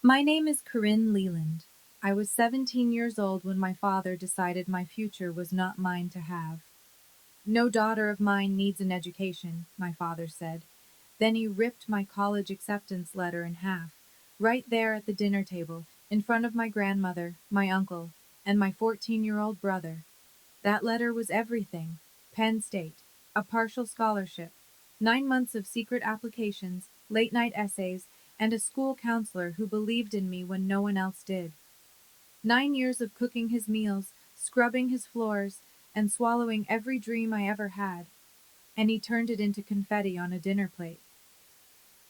My name is Corinne Leland. I was 17 years old when my father decided my future was not mine to have. No daughter of mine needs an education, my father said. Then he ripped my college acceptance letter in half, right there at the dinner table, in front of my grandmother, my uncle, and my 14-year-old brother. That letter was everything: Penn State, a partial scholarship, 9 months of secret applications, late night essays, and a school counselor who believed in me when no one else did. 9 years of cooking his meals, scrubbing his floors, and swallowing every dream I ever had, and he turned it into confetti on a dinner plate.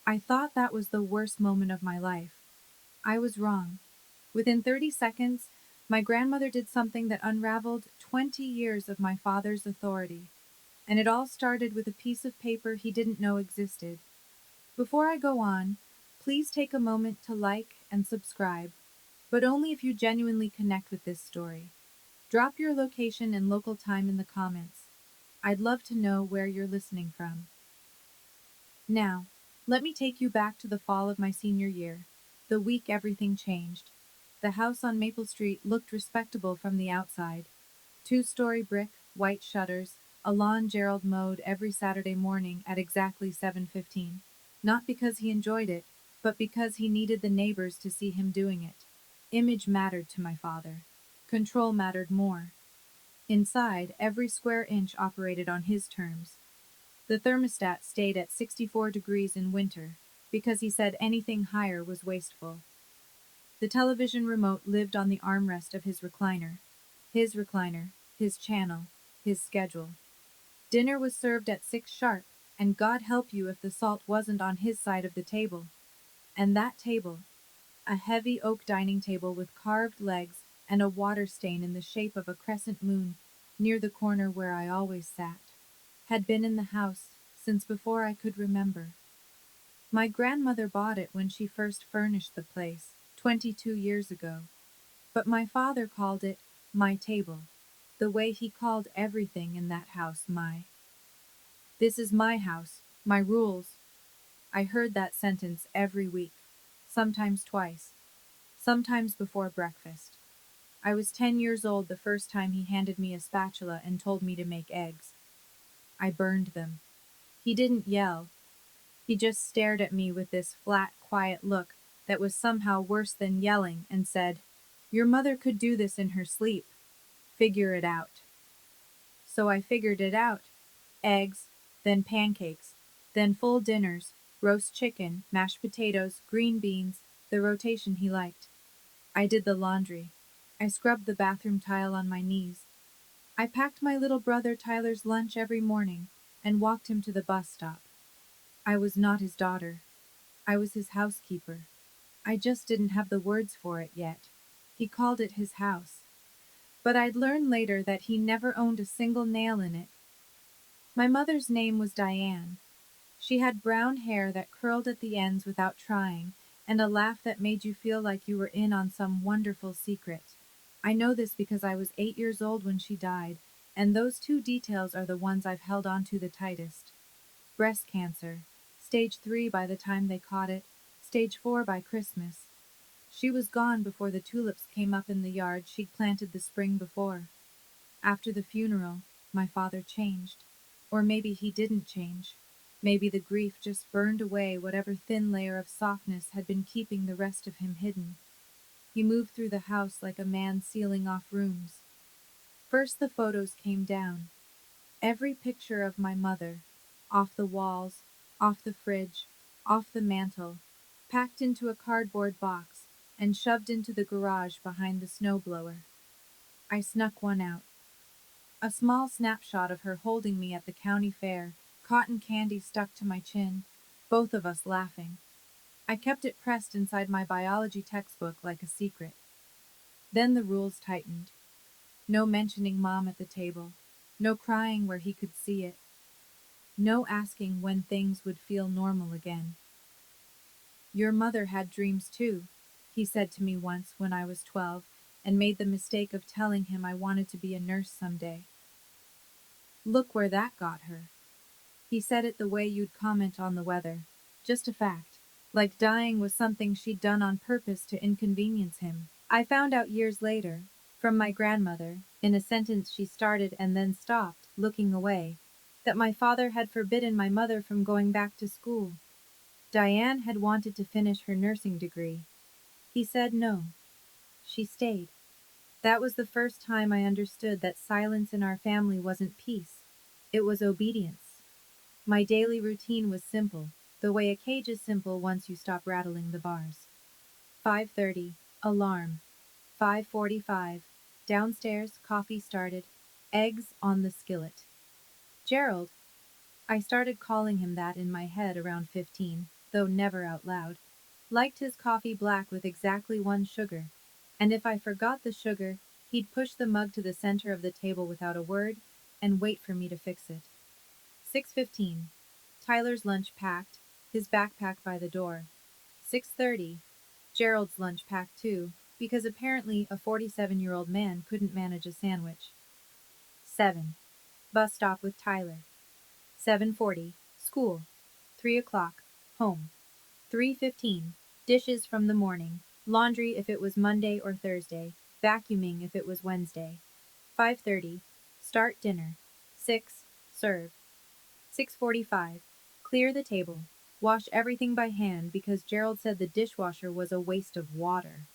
I thought that was the worst moment of my life. I was wrong. Within 30 seconds, my grandmother did something that unraveled 20 years of my father's authority, and it all started with a piece of paper he didn't know existed. Before I go on, please take a moment to like and subscribe, but only if you genuinely connect with this story. Drop your location and local time in the comments. I'd love to know where you're listening from. Now, let me take you back to the fall of my senior year, the week everything changed. The house on Maple Street looked respectable from the outside. Two-story brick, white shutters, a lawn Gerald mowed every Saturday morning at exactly 7:15. Not because he enjoyed it, but because he needed the neighbors to see him doing it. Image mattered to my father. Control mattered more. Inside, every square inch operated on his terms. The thermostat stayed at 64 degrees in winter, because he said anything higher was wasteful. The television remote lived on the armrest of his recliner. His recliner, his channel, his schedule. Dinner was served at 6 sharp, and God help you if the salt wasn't on his side of the table. And that table, a heavy oak dining table with carved legs and a water stain in the shape of a crescent moon near the corner where I always sat, had been in the house since before I could remember. My grandmother bought it when she first furnished the place, 22 years ago. But my father called it my table, the way he called everything in that house my. This is my house, my rules. I heard that sentence every week, sometimes twice, sometimes before breakfast. I was 10 years old the first time he handed me a spatula and told me to make eggs. I burned them. He didn't yell. He just stared at me with this flat, quiet look that was somehow worse than yelling and said, "Your mother could do this in her sleep. Figure it out." So I figured it out. Eggs, then pancakes, then full dinners, roast chicken, mashed potatoes, green beans, the rotation he liked. I did the laundry. I scrubbed the bathroom tile on my knees. I packed my little brother Tyler's lunch every morning and walked him to the bus stop. I was not his daughter. I was his housekeeper. I just didn't have the words for it yet. He called it his house. But I'd learn later that he never owned a single nail in it. My mother's name was Diane. She had brown hair that curled at the ends without trying, and a laugh that made you feel like you were in on some wonderful secret. I know this because I was 8 years old when she died, and those two details are the ones I've held on to the tightest. Breast cancer. Stage 3 by the time they caught it, stage 4 by Christmas. She was gone before the tulips came up in the yard she'd planted the spring before. After the funeral, my father changed. Or maybe he didn't change. Maybe the grief just burned away whatever thin layer of softness had been keeping the rest of him hidden. He moved through the house like a man sealing off rooms. First the photos came down. Every picture of my mother, off the walls, off the fridge, off the mantel, packed into a cardboard box and shoved into the garage behind the snowblower. I snuck one out. A small snapshot of her holding me at the county fair, cotton candy stuck to my chin, both of us laughing. I kept it pressed inside my biology textbook like a secret. Then the rules tightened. No mentioning Mom at the table. No crying where he could see it. No asking when things would feel normal again. "Your mother had dreams too," he said to me once when I was 12 and made the mistake of telling him I wanted to be a nurse someday. Look where that got her. He said it the way you'd comment on the weather. Just a fact. like dying was something she'd done on purpose to inconvenience him. I found out years later, from my grandmother, in a sentence she started and then stopped, looking away, that my father had forbidden my mother from going back to school. Diane had wanted to finish her nursing degree. He said no. She stayed. That was the first time I understood that silence in our family wasn't peace. It was obedience. My daily routine was simple, the way a cage is simple once you stop rattling the bars. 5:30, alarm. 5:45, downstairs, coffee started, eggs on the skillet. Gerald, I started calling him that in my head around 15, though never out loud, liked his coffee black with exactly 1 sugar, and if I forgot the sugar, he'd push the mug to the center of the table without a word and wait for me to fix it. 6:15, Tyler's lunch packed, his backpack by the door. 6:30, Gerald's lunch packed too, because apparently a 47-year-old man couldn't manage a sandwich. 7, bus stop with Tyler. 7:40, school. 3 o'clock, home. 3:15, dishes from the morning, laundry if it was Monday or Thursday, vacuuming if it was Wednesday. 5:30, start dinner. 6, serve. 6:45, clear the table. Wash everything by hand because Gerald said the dishwasher was a waste of water.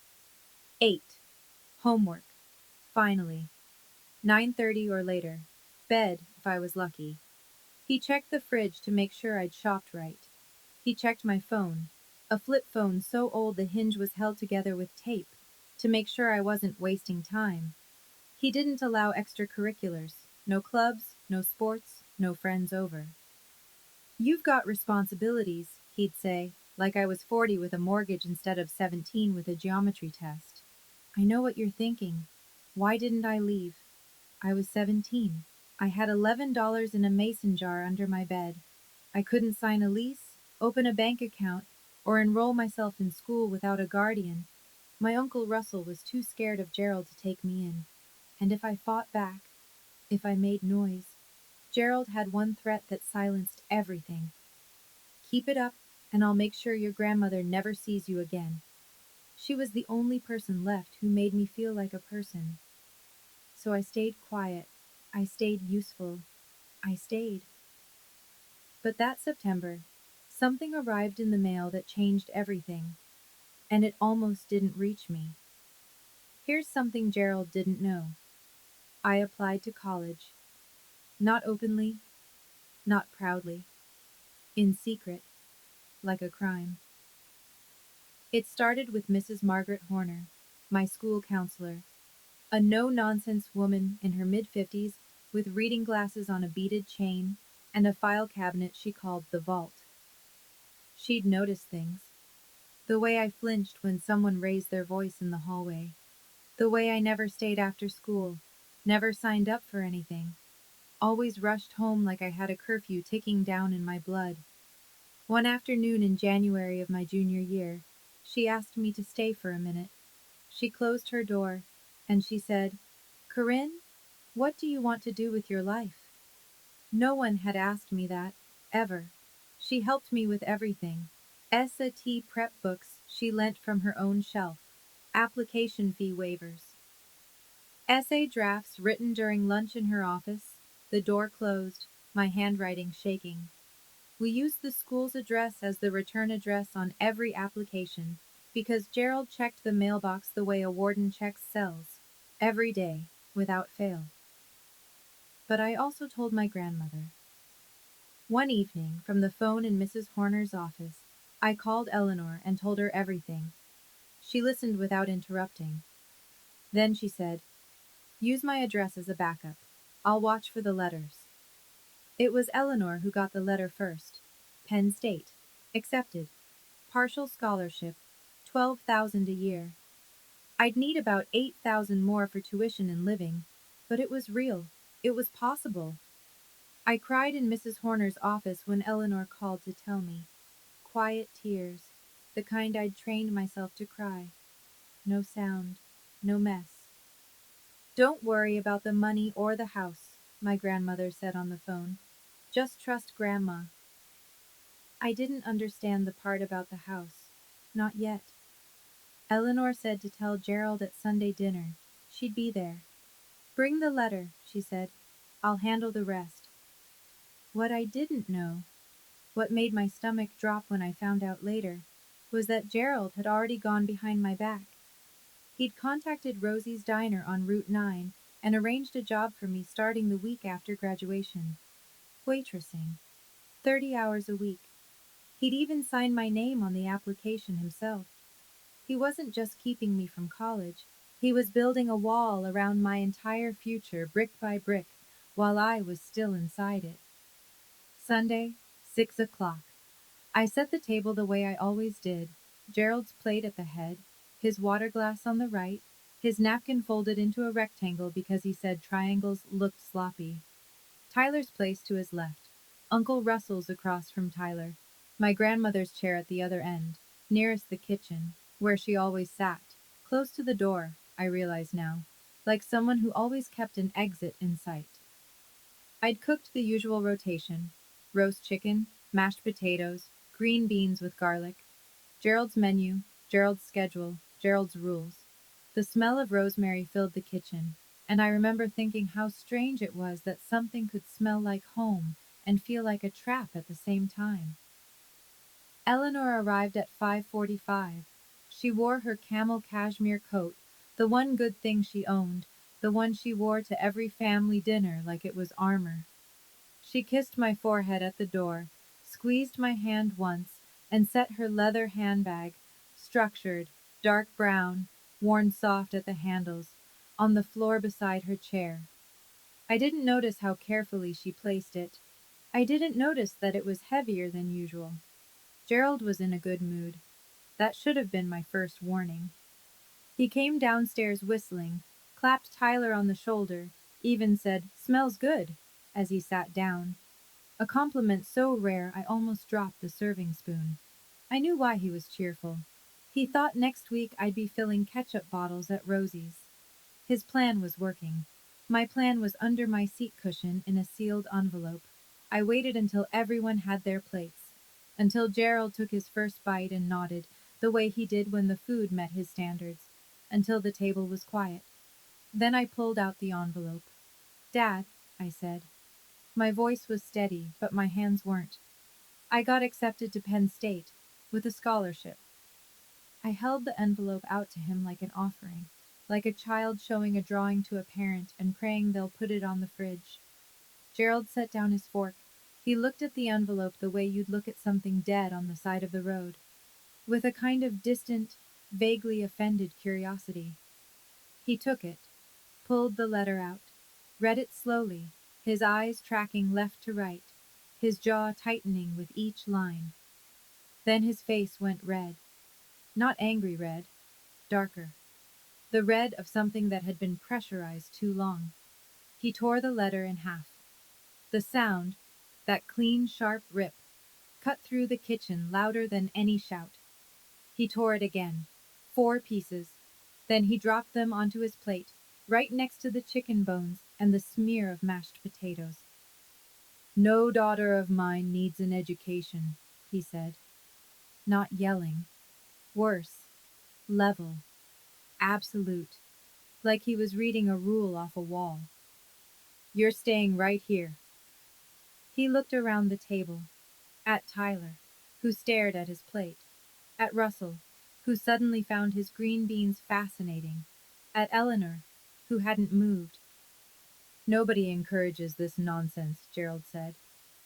8, homework. Finally. 9:30 or later. Bed, if I was lucky. He checked the fridge to make sure I'd shopped right. He checked my phone, a flip phone so old the hinge was held together with tape, to make sure I wasn't wasting time. He didn't allow extracurriculars, no clubs, no sports, no friends over. You've got responsibilities, he'd say, like I was 40 with a mortgage instead of 17 with a geometry test. I know what you're thinking. Why didn't I leave? I was 17. I had $11 in a mason jar under my bed. I couldn't sign a lease, open a bank account, or enroll myself in school without a guardian. My Uncle Russell was too scared of Gerald to take me in. And if I fought back, if I made noise, Gerald had one threat that silenced everything. Keep it up, and I'll make sure your grandmother never sees you again. She was the only person left who made me feel like a person. So I stayed quiet. I stayed useful. I stayed. But that September, something arrived in the mail that changed everything, and it almost didn't reach me. Here's something Gerald didn't know. I applied to college. Not openly, not proudly. In secret, like a crime. It started with Mrs. Margaret Horner, my school counselor, a no-nonsense woman in her mid-50s with reading glasses on a beaded chain and a file cabinet she called the vault. She'd noticed things. The way I flinched when someone raised their voice in the hallway. The way I never stayed after school, never signed up for anything. Always rushed home like I had a curfew ticking down in my blood. One afternoon in January of my junior year, she asked me to stay for a minute. She closed her door, and she said, "Corinne, what do you want to do with your life?" No one had asked me that, ever. She helped me with everything. SAT prep books she lent from her own shelf. Application fee waivers. Essay drafts written during lunch in her office. The door closed, my handwriting shaking. We used the school's address as the return address on every application, because Gerald checked the mailbox the way a warden checks cells, every day, without fail. But I also told my grandmother. One evening, from the phone in Mrs. Horner's office, I called Eleanor and told her everything. She listened without interrupting. Then she said, "Use my address as a backup. I'll watch for the letters." It was Eleanor who got the letter first. Penn State. Accepted. Partial scholarship. 12,000 a year. I'd need about 8,000 more for tuition and living, but it was real. It was possible. I cried in Mrs. Horner's office when Eleanor called to tell me. Quiet tears, the kind I'd trained myself to cry. No sound, no mess. "Don't worry about the money or the house," my grandmother said on the phone. "Just trust Grandma." I didn't understand the part about the house. Not yet. Eleanor said to tell Gerald at Sunday dinner. She'd be there. Bring the letter, she said. I'll handle the rest. What I didn't know, what made my stomach drop when I found out later, was that Gerald had already gone behind my back. He'd contacted Rosie's Diner on Route 9 and arranged a job for me starting the week after graduation. Waitressing. 30 hours a week. He'd even signed my name on the application himself. He wasn't just keeping me from college, he was building a wall around my entire future brick by brick while I was still inside it. Sunday, 6 o'clock. I set the table the way I always did, Gerald's plate at the head, his water glass on the right, his napkin folded into a rectangle because he said triangles looked sloppy. Tyler's place to his left, Uncle Russell's across from Tyler, my grandmother's chair at the other end, nearest the kitchen, where she always sat, close to the door, I realize now, like someone who always kept an exit in sight. I'd cooked the usual rotation: roast chicken, mashed potatoes, green beans with garlic. Gerald's menu, Gerald's schedule, Gerald's rules. The smell of rosemary filled the kitchen, and I remember thinking how strange it was that something could smell like home and feel like a trap at the same time. Eleanor arrived at 5:45. She wore her camel cashmere coat, the one good thing she owned, the one she wore to every family dinner like it was armor. She kissed my forehead at the door, squeezed my hand once, and set her leather handbag, structured, dark brown, worn soft at the handles, on the floor beside her chair. I didn't notice how carefully she placed it. I didn't notice that it was heavier than usual. Gerald was in a good mood. That should have been my first warning. He came downstairs whistling, clapped Tyler on the shoulder, even said, "Smells good," as he sat down. A compliment so rare I almost dropped the serving spoon. I knew why he was cheerful. He thought next week I'd be filling ketchup bottles at Rosie's. His plan was working. My plan was under my seat cushion in a sealed envelope. I waited until everyone had their plates. Until Gerald took his first bite and nodded, the way he did when the food met his standards. Until the table was quiet. Then I pulled out the envelope. "Dad," I said. My voice was steady, but my hands weren't. "I got accepted to Penn State, with a scholarship." I held the envelope out to him like an offering, like a child showing a drawing to a parent and praying they'll put it on the fridge. Gerald set down his fork. He looked at the envelope the way you'd look at something dead on the side of the road, with a kind of distant, vaguely offended curiosity. He took it, pulled the letter out, read it slowly, his eyes tracking left to right, his jaw tightening with each line. Then his face went red. Not angry red, darker. The red of something that had been pressurized too long. He tore the letter in half. The sound, that clean, sharp rip, cut through the kitchen louder than any shout. He tore it again. 4 pieces. Then he dropped them onto his plate, right next to the chicken bones and the smear of mashed potatoes. "No daughter of mine needs an education," he said. Not yelling. Worse. Level. Absolute. Like he was reading a rule off a wall. "You're staying right here." He looked around the table. At Tyler, who stared at his plate. At Russell, who suddenly found his green beans fascinating. At Eleanor, who hadn't moved. "Nobody encourages this nonsense," Gerald said.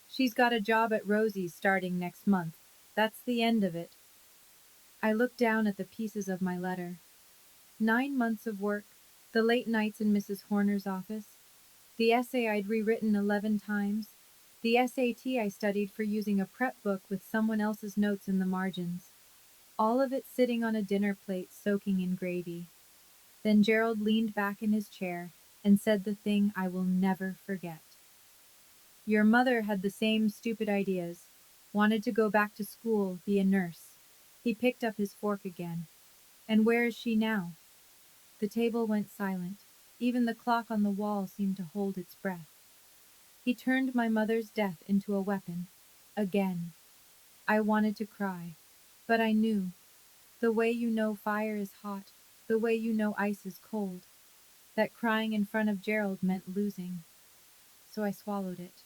"She's got a job at Rosie's starting next month. That's the end of it." I looked down at the pieces of my letter. 9 months of work, the late nights in Mrs. Horner's office, the essay I'd rewritten 11 times, the SAT I studied for using a prep book with someone else's notes in the margins. All of it sitting on a dinner plate soaking in gravy. Then Gerald leaned back in his chair and said the thing I will never forget. "Your mother had the same stupid ideas. Wanted to go back to school, be a nurse." He picked up his fork again. "And where is she now?" The table went silent. Even the clock on the wall seemed to hold its breath. He turned my mother's death into a weapon. Again. I wanted to cry, but I knew, the way you know fire is hot, the way you know ice is cold, that crying in front of Gerald meant losing. So I swallowed it.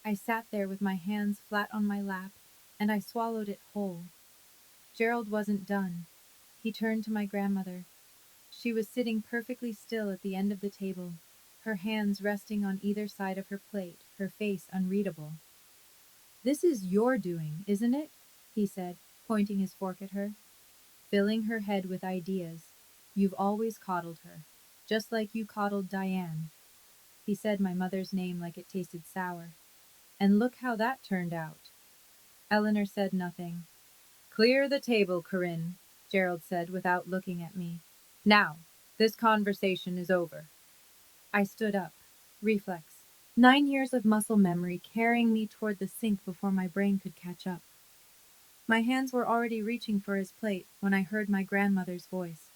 I sat there with my hands flat on my lap, and I swallowed it whole. Gerald wasn't done. He turned to my grandmother. She was sitting perfectly still at the end of the table, her hands resting on either side of her plate, her face unreadable. "This is your doing, isn't it?" he said, pointing his fork at her. "Filling her head with ideas. You've always coddled her, just like you coddled Diane." He said my mother's name like it tasted sour. "And look how that turned out." Eleanor said nothing. "Clear the table, Corinne," Gerald said without looking at me. "Now, this conversation is over." I stood up. Reflex. 9 years of muscle memory carrying me toward the sink before my brain could catch up. My hands were already reaching for his plate when I heard my grandmother's voice.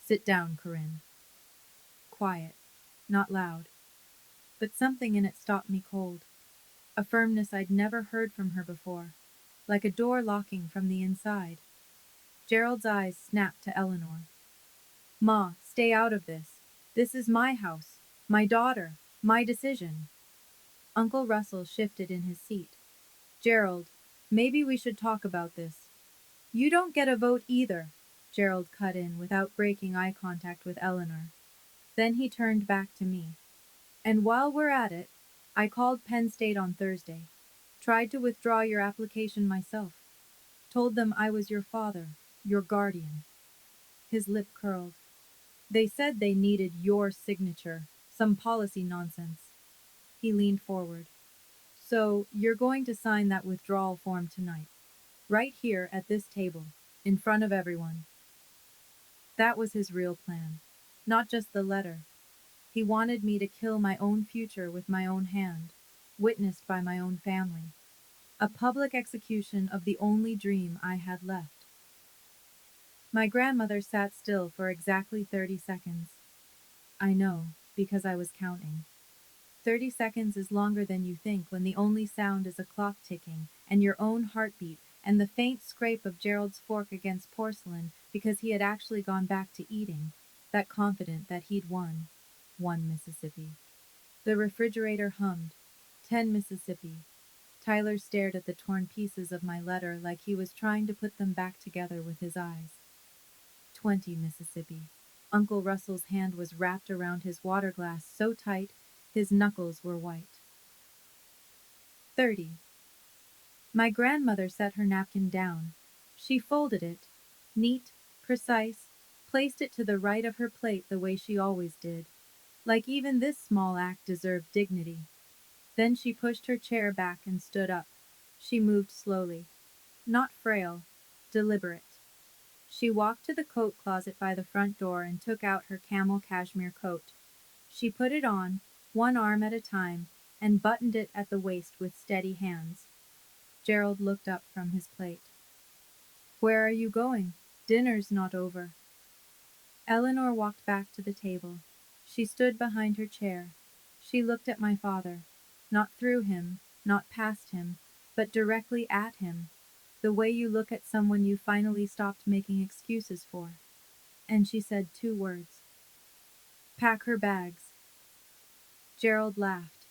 "Sit down, Corinne." Quiet. Not loud. But something in it stopped me cold. A firmness I'd never heard from her before. Like a door locking from the inside. Gerald's eyes snapped to Eleanor. "Ma, stay out of this. This is my house. My daughter. My decision." Uncle Russell shifted in his seat. "Gerald, maybe we should talk about this." "You don't get a vote either," Gerald cut in without breaking eye contact with Eleanor. Then he turned back to me. "And while we're at it, I called Penn State on Thursday. Tried to withdraw your application myself. Told them I was your father, your guardian." His lip curled. "They said they needed your signature, some policy nonsense." He leaned forward. "So, you're going to sign that withdrawal form tonight, right here at this table, in front of everyone." That was his real plan. Not just the letter. He wanted me to kill my own future with my own hand, witnessed by my own family. A public execution of the only dream I had left. My grandmother sat still for exactly 30 seconds. I know, because I was counting. 30 seconds is longer than you think when the only sound is a clock ticking, and your own heartbeat, and the faint scrape of Gerald's fork against porcelain because he had actually gone back to eating, that confident that he'd won. 1 Mississippi. The refrigerator hummed. 10 Mississippi. Tyler stared at the torn pieces of my letter like he was trying to put them back together with his eyes. 20 Mississippi. Uncle Russell's hand was wrapped around his water glass so tight his knuckles were white. 30. My grandmother set her napkin down. She folded it, neat, precise, placed it to the right of her plate the way she always did. Like even this small act deserved dignity. Then she pushed her chair back and stood up. She moved slowly. Not frail, deliberate. She walked to the coat closet by the front door and took out her camel cashmere coat. She put it on, one arm at a time, and buttoned it at the waist with steady hands. Gerald looked up from his plate. "Where are you going? Dinner's not over." Eleanor walked back to the table. She stood behind her chair. She looked at my father. Not through him, not past him, but directly at him. The way you look at someone you finally stopped making excuses for. And she said 2 words. "Pack her bags." Gerald laughed.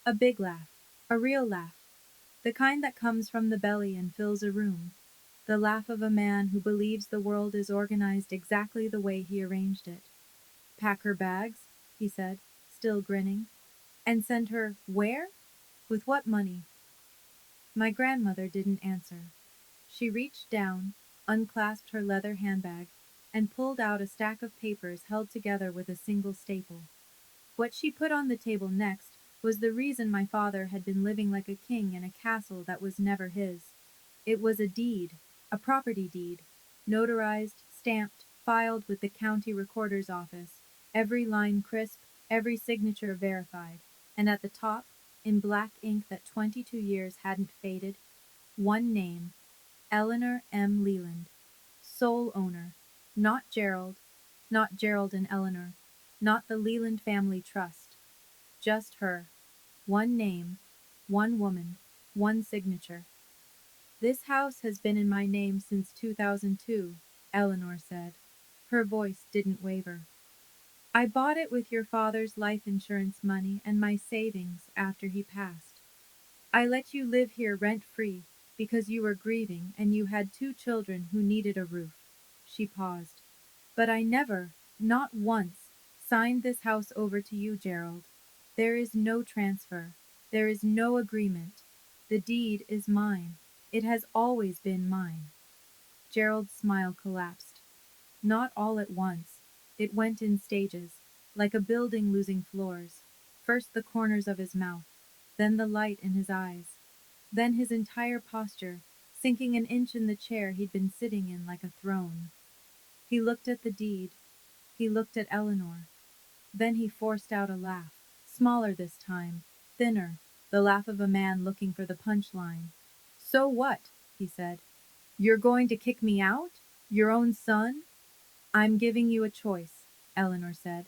A big laugh. A real laugh. The kind that comes from the belly and fills a room. The laugh of a man who believes the world is organized exactly the way he arranged it. "Pack her bags," he said, still grinning. "And send her where? With what money?" My grandmother didn't answer. She reached down, unclasped her leather handbag, and pulled out a stack of papers held together with a single staple. What she put on the table next was the reason my father had been living like a king in a castle that was never his. It was a deed, a property deed, notarized, stamped, filed with the county recorder's office, every line crisp, every signature verified, and at the top, in black ink that 22 years hadn't faded, one name, Eleanor M. Leland, sole owner, not Gerald and Eleanor, not the Leland Family Trust, just her. One name, one woman, one signature. This house has been in my name since 2002, Eleanor said. Her voice didn't waver. I bought it with your father's life insurance money and my savings after he passed. I let you live here rent-free because you were grieving and you had two children who needed a roof. She paused. But I never, not once, signed this house over to you, Gerald. There is no transfer. There is no agreement. The deed is mine. It has always been mine. Gerald's smile collapsed. Not all at once. It went in stages, like a building losing floors. First the corners of his mouth, then the light in his eyes, then his entire posture, sinking an inch in the chair he'd been sitting in like a throne. He looked at the deed. He looked at Eleanor. Then he forced out a laugh, smaller this time, thinner, the laugh of a man looking for the punchline. So what? He said. You're going to kick me out? Your own son? I'm giving you a choice, Eleanor said.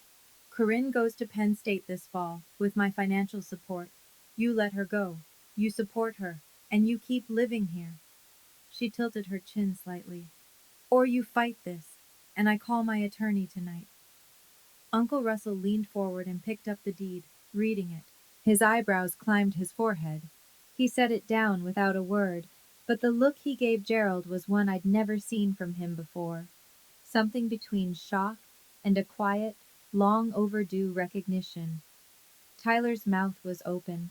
Corinne goes to Penn State this fall, with my financial support. You let her go. You support her, and you keep living here. She tilted her chin slightly. Or you fight this, and I call my attorney tonight. Uncle Russell leaned forward and picked up the deed, reading it. His eyebrows climbed his forehead. He set it down without a word, but the look he gave Gerald was one I'd never seen from him before. Something between shock and a quiet, long overdue recognition. Tyler's mouth was open.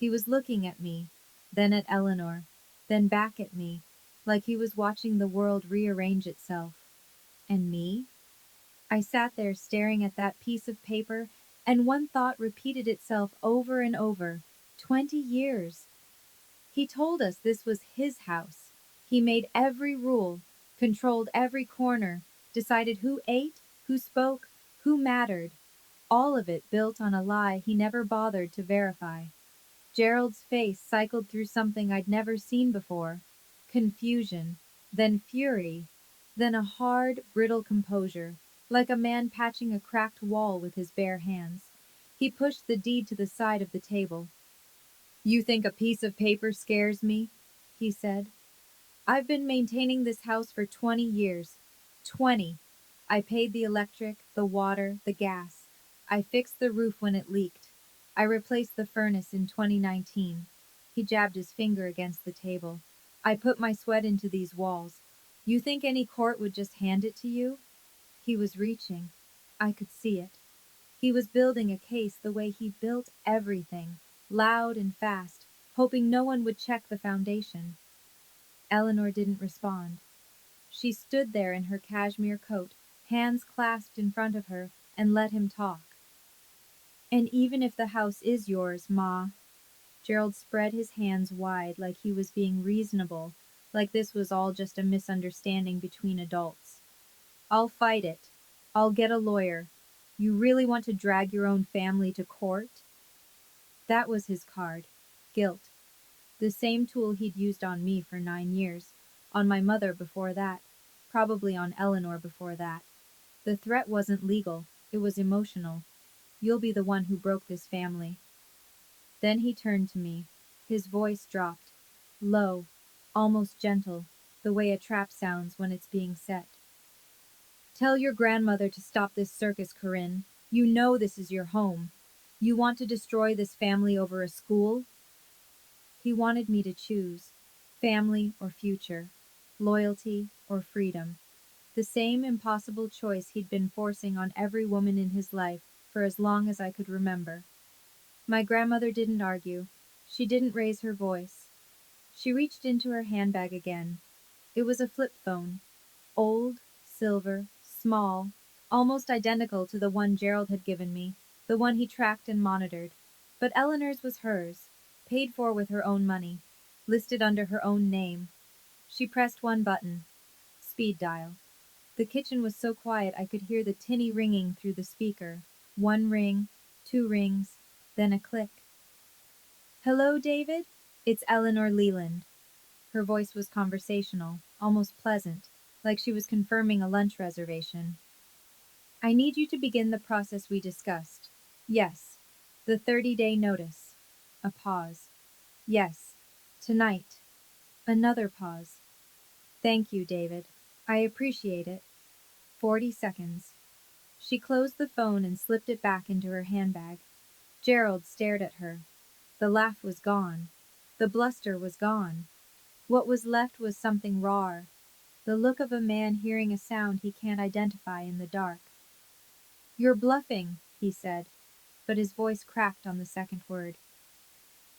He was looking at me, then at Eleanor, then back at me, like he was watching the world rearrange itself. And me? I sat there staring at that piece of paper, and one thought repeated itself over and over. 20 years. He told us this was his house. He made every rule, controlled every corner, decided who ate, who spoke, who mattered. All of it built on a lie he never bothered to verify. Gerald's face cycled through something I'd never seen before. Confusion, then fury, then a hard, brittle composure, like a man patching a cracked wall with his bare hands. He pushed the deed to the side of the table. You think a piece of paper scares me? He said. I've been maintaining this house for 20 years. 20. I paid the electric, the water, the gas. I fixed the roof when it leaked. I replaced the furnace in 2019. He jabbed his finger against the table. I put my sweat into these walls. You think any court would just hand it to you? He was reaching. I could see it. He was building a case the way he built everything, loud and fast, hoping no one would check the foundation. Eleanor didn't respond. She stood there in her cashmere coat, hands clasped in front of her, and let him talk. And even if the house is yours, Ma. Gerald spread his hands wide like he was being reasonable, like this was all just a misunderstanding between adults. I'll fight it. I'll get a lawyer. You really want to drag your own family to court? That was his card. Guilt. The same tool he'd used on me for 9 years, on my mother before that, probably on Eleanor before that. The threat wasn't legal, it was emotional. You'll be the one who broke this family. Then he turned to me. His voice dropped. Low, almost gentle, the way a trap sounds when it's being set. Tell your grandmother to stop this circus, Corinne. You know this is your home. You want to destroy this family over a school? He wanted me to choose family or future, loyalty or freedom. The same impossible choice he'd been forcing on every woman in his life for as long as I could remember. My grandmother didn't argue. She didn't raise her voice. She reached into her handbag again. It was a flip phone. Old, silver, small, almost identical to the one Gerald had given me, the one he tracked and monitored. But Eleanor's was hers, paid for with her own money, listed under her own name. She pressed one button. Speed dial. The kitchen was so quiet I could hear the tinny ringing through the speaker. One ring, two rings, then a click. Hello, David? It's Eleanor Leland. Her voice was conversational, almost pleasant, like she was confirming a lunch reservation. I need you to begin the process we discussed. Yes. The 30-day notice. A pause. Yes. Tonight. Another pause. Thank you, David. I appreciate it. 40 seconds. She closed the phone and slipped it back into her handbag. Gerald stared at her. The laugh was gone. The bluster was gone. What was left was something raw, the look of a man hearing a sound he can't identify in the dark. You're bluffing, he said, but his voice cracked on the second word.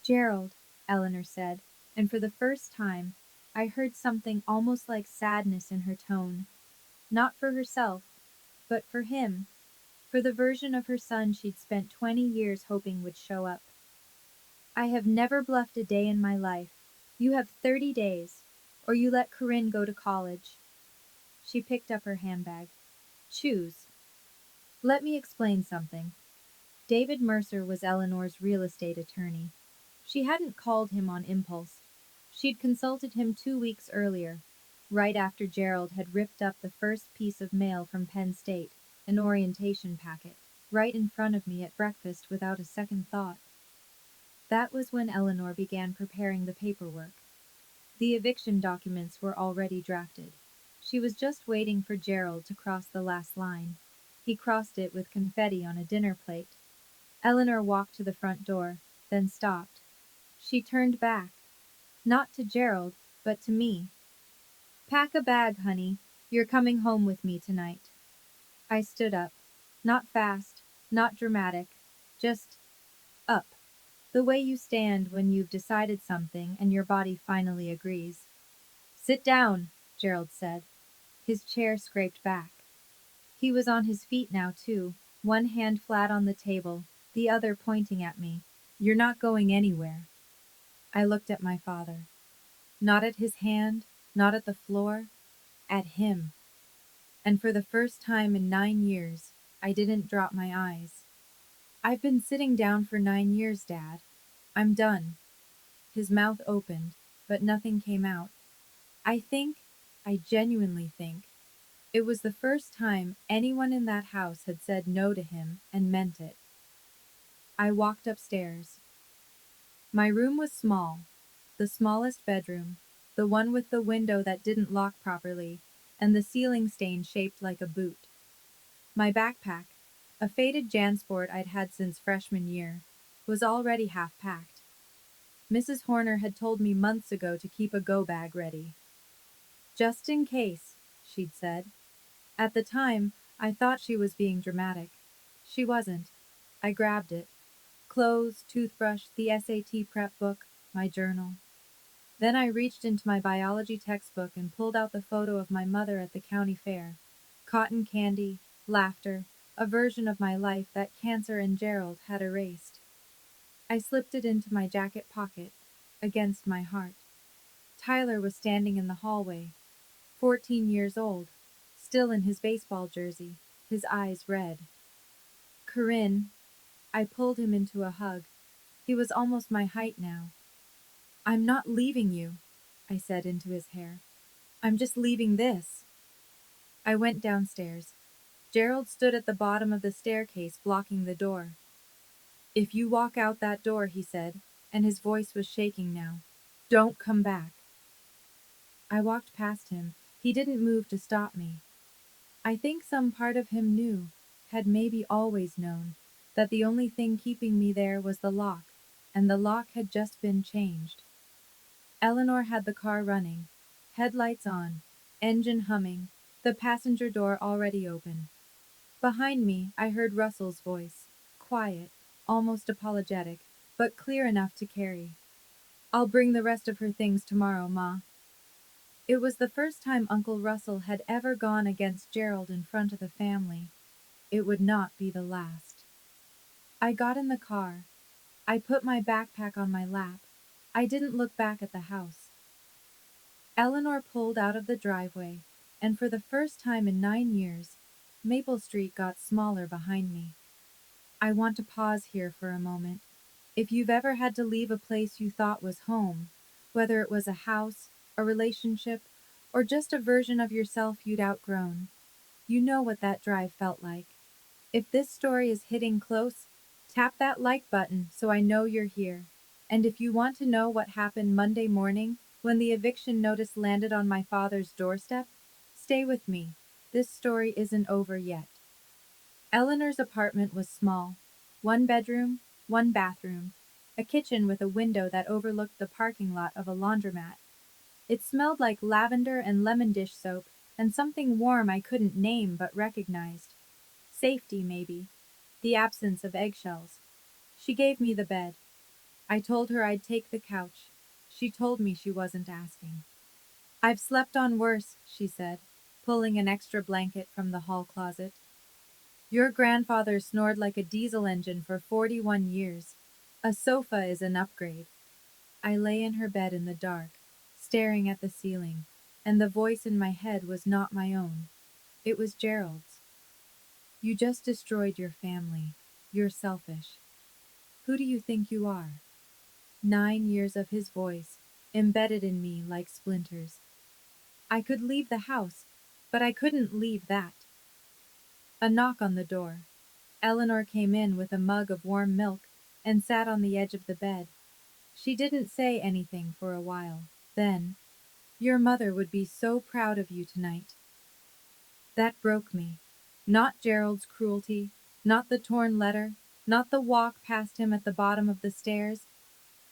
Gerald, Eleanor said, and for the first time, I heard something almost like sadness in her tone. Not for herself, but for him, for the version of her son she'd spent 20 years hoping would show up. I have never bluffed a day in my life. You have 30 days, or you let Corinne go to college. She picked up her handbag. Choose. Let me explain something. David Mercer was Eleanor's real estate attorney. She hadn't called him on impulse. She'd consulted him 2 weeks earlier, right after Gerald had ripped up the first piece of mail from Penn State, an orientation packet, right in front of me at breakfast without a second thought. That was when Eleanor began preparing the paperwork. The eviction documents were already drafted. She was just waiting for Gerald to cross the last line. He crossed it with confetti on a dinner plate. Eleanor walked to the front door, then stopped. She turned back. Not to Gerald, but to me. Pack a bag, honey. You're coming home with me tonight. I stood up. Not fast, not dramatic, just up. The way you stand when you've decided something and your body finally agrees. Sit down, Gerald said. His chair scraped back. He was on his feet now, too, one hand flat on the table, the other pointing at me. You're not going anywhere. I looked at my father. Not at his hand, not at the floor, at him. And for the first time in 9 years, I didn't drop my eyes. I've been sitting down for 9 years, Dad. I'm done. His mouth opened, but nothing came out. I genuinely think, it was the first time anyone in that house had said no to him and meant it. I walked upstairs. My room was small, the smallest bedroom, the one with the window that didn't lock properly, and the ceiling stain shaped like a boot. My backpack, a faded JanSport I'd had since freshman year, was already half packed. Mrs. Horner had told me months ago to keep a go bag ready. Just in case, she'd said. At the time, I thought she was being dramatic. She wasn't. I grabbed it. Clothes, toothbrush, the SAT prep book, my journal. Then I reached into my biology textbook and pulled out the photo of my mother at the county fair. Cotton candy, laughter, a version of my life that cancer and Gerald had erased. I slipped it into my jacket pocket, against my heart. Tyler was standing in the hallway, 14 years old, still in his baseball jersey, his eyes red. Corinne, I pulled him into a hug. He was almost my height now. I'm not leaving you, I said into his hair. I'm just leaving this. I went downstairs. Gerald stood at the bottom of the staircase blocking the door. If you walk out that door, he said, and his voice was shaking now, don't come back. I walked past him. He didn't move to stop me. I think some part of him knew, had maybe always known, that the only thing keeping me there was the lock, and the lock had just been changed. Eleanor had the car running, headlights on, engine humming, the passenger door already open. Behind me, I heard Russell's voice, quiet, almost apologetic, but clear enough to carry. I'll bring the rest of her things tomorrow, Ma. It was the first time Uncle Russell had ever gone against Gerald in front of the family. It would not be the last. I got in the car. I put my backpack on my lap. I didn't look back at the house. Eleanor pulled out of the driveway, and for the first time in 9 years, Maple Street got smaller behind me. I want to pause here for a moment. If you've ever had to leave a place you thought was home, whether it was a house, a relationship, or just a version of yourself you'd outgrown, you know what that drive felt like. If this story is hitting close, tap that like button so I know you're here. And if you want to know what happened Monday morning, When the eviction notice landed on my father's doorstep, stay with me. This story isn't over yet. Eleanor's apartment was small. One bedroom, one bathroom, a kitchen with a window that overlooked the parking lot of a laundromat. It smelled like lavender and lemon dish soap, and something warm I couldn't name but recognized. Safety, maybe. The absence of eggshells. She gave me the bed. I told her I'd take the couch. She told me she wasn't asking. I've slept on worse, she said, pulling an extra blanket from the hall closet. Your grandfather snored like a diesel engine for 41 years. A sofa is an upgrade. I lay in her bed in the dark, staring at the ceiling, and the voice in my head was not my own. It was Gerald's. You just destroyed your family. You're selfish. Who do you think you are? 9 years of his voice, embedded in me like splinters. I could leave the house, but I couldn't leave that. A knock on the door. Eleanor came in with a mug of warm milk and sat on the edge of the bed. She didn't say anything for a while. Then, your mother would be so proud of you tonight. That broke me. Not Gerald's cruelty, not the torn letter, not the walk past him at the bottom of the stairs,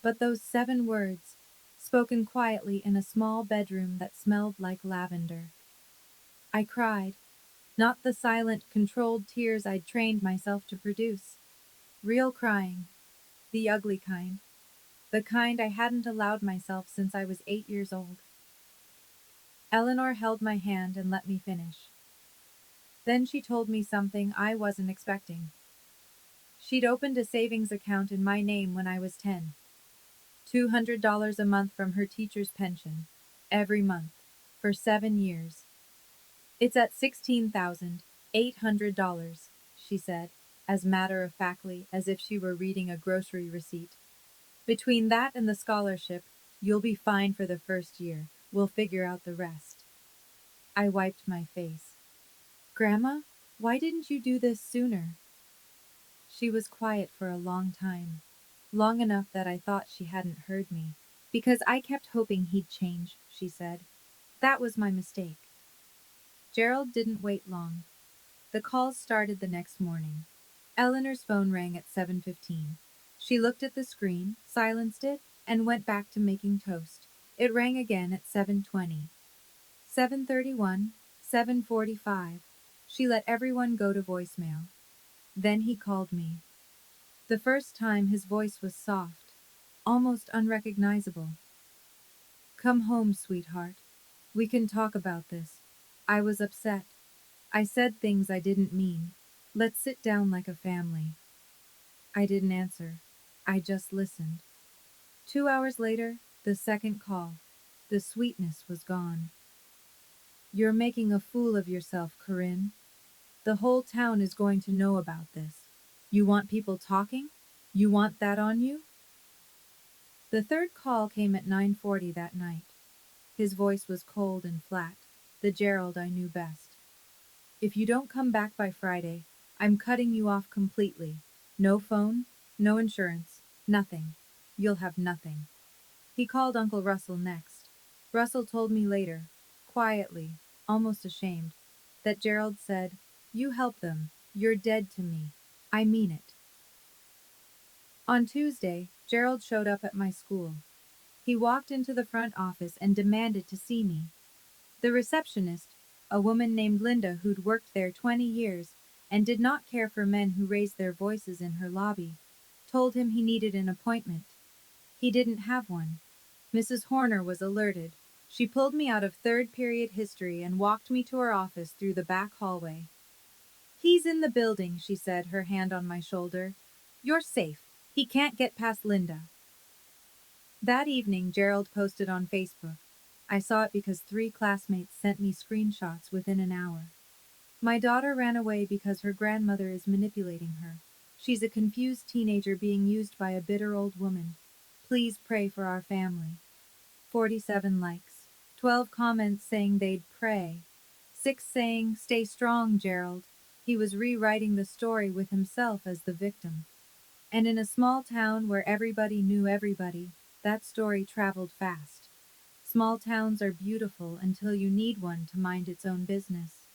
but those 7 words, spoken quietly in a small bedroom that smelled like lavender. I cried, not the silent, controlled tears I'd trained myself to produce. Real crying, the ugly kind, the kind I hadn't allowed myself since I was 8 years old. Eleanor held my hand and let me finish. Then she told me something I wasn't expecting. She'd opened a savings account in my name when I was 10. $200 a month from her teacher's pension, every month, for 7 years. It's at $16,800, she said, as matter-of-factly as if she were reading a grocery receipt. Between that and the scholarship, you'll be fine for the first year. We'll figure out the rest. I wiped my face. Grandma, why didn't you do this sooner? She was quiet for a long time, long enough that I thought she hadn't heard me. Because I kept hoping he'd change, she said. That was my mistake. Gerald didn't wait long. The calls started the next morning. Eleanor's phone rang at 7:15. She looked at the screen, silenced it, and went back to making toast. It rang again at 7:20. 7:31, 7:45. She let everyone go to voicemail. Then he called me. The first time his voice was soft, almost unrecognizable. Come home, sweetheart. We can talk about this. I was upset. I said things I didn't mean. Let's sit down like a family. I didn't answer. I just listened. 2 hours later, the second call. The sweetness was gone. You're making a fool of yourself, Corinne. The whole town is going to know about this. You want people talking? You want that on you? The third call came at 9:40 that night. His voice was cold and flat, the Gerald I knew best. If you don't come back by Friday, I'm cutting you off completely. No phone, no insurance, nothing. You'll have nothing. He called Uncle Russell next. Russell told me later, quietly, almost ashamed, that Gerald said, "You help them. You're dead to me. I mean it." On Tuesday, Gerald showed up at my school. He walked into the front office and demanded to see me. The receptionist, a woman named Linda who'd worked there 20 years and did not care for men who raised their voices in her lobby, told him he needed an appointment. He didn't have one. Mrs. Horner was alerted. She pulled me out of third period history and walked me to her office through the back hallway. He's in the building, she said, her hand on my shoulder. You're safe. He can't get past Linda. That evening, Gerald posted on Facebook. I saw it because 3 classmates sent me screenshots within an hour. My daughter ran away because her grandmother is manipulating her. She's a confused teenager being used by a bitter old woman. Please pray for our family. 47 likes. 12 comments saying they'd pray. 6 saying, "Stay strong, Gerald." He was rewriting the story with himself as the victim. And in a small town where everybody knew everybody, that story traveled fast. Small towns are beautiful until you need one to mind its own business.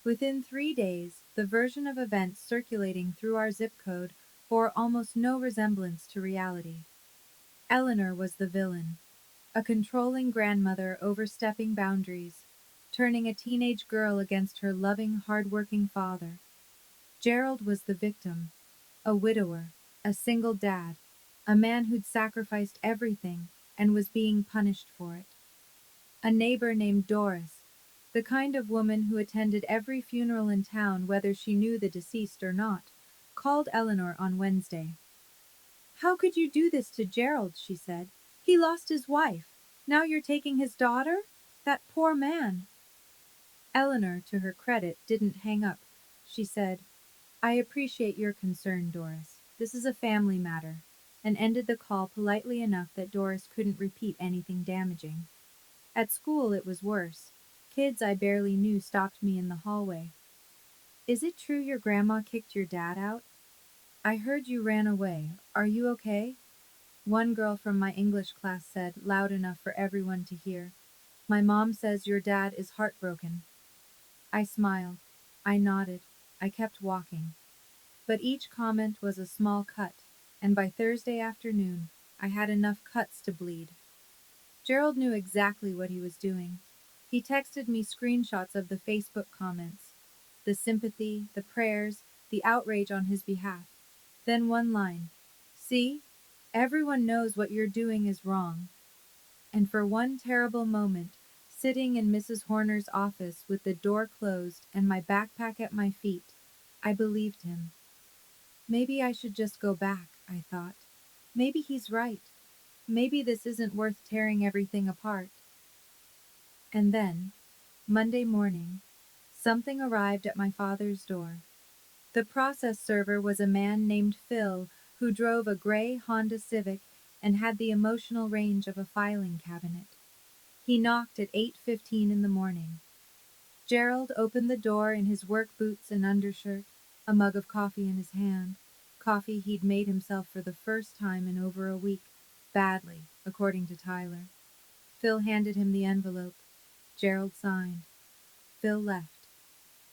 Within 3 days, the version of events circulating through our zip code bore almost no resemblance to reality. Eleanor was the villain, a controlling grandmother overstepping boundaries, turning a teenage girl against her loving, hard-working father. Gerald was the victim, a widower, a single dad, a man who'd sacrificed everything and was being punished for it. A neighbor named Doris, the kind of woman who attended every funeral in town whether she knew the deceased or not, called Eleanor on Wednesday. "How could you do this to Gerald?" she said. "He lost his wife. Now you're taking his daughter? That poor man." Eleanor, to her credit, didn't hang up. She said, "I appreciate your concern, Doris. This is a family matter," and ended the call politely enough that Doris couldn't repeat anything damaging. At school it was worse. Kids I barely knew stopped me in the hallway. "Is it true your grandma kicked your dad out? I heard you ran away. Are you okay?" One girl from my English class said, loud enough for everyone to hear, "My mom says your dad is heartbroken." I smiled. I nodded. I kept walking. But each comment was a small cut, and by Thursday afternoon, I had enough cuts to bleed. Gerald knew exactly what he was doing. He texted me screenshots of the Facebook comments, the sympathy, the prayers, the outrage on his behalf. Then one line, "See? Everyone knows what you're doing is wrong." And for one terrible moment, sitting in Mrs. Horner's office with the door closed and my backpack at my feet, I believed him. Maybe I should just go back, I thought. Maybe he's right. Maybe this isn't worth tearing everything apart. And then, Monday morning, something arrived at my father's door. The process server was a man named Phil who drove a gray Honda Civic and had the emotional range of a filing cabinet. He knocked at 8:15 in the morning. Gerald opened the door in his work boots and undershirt, a mug of coffee in his hand. Coffee he'd made himself for the first time in over a week. Badly, according to Tyler. Phil handed him the envelope. Gerald signed. Phil left.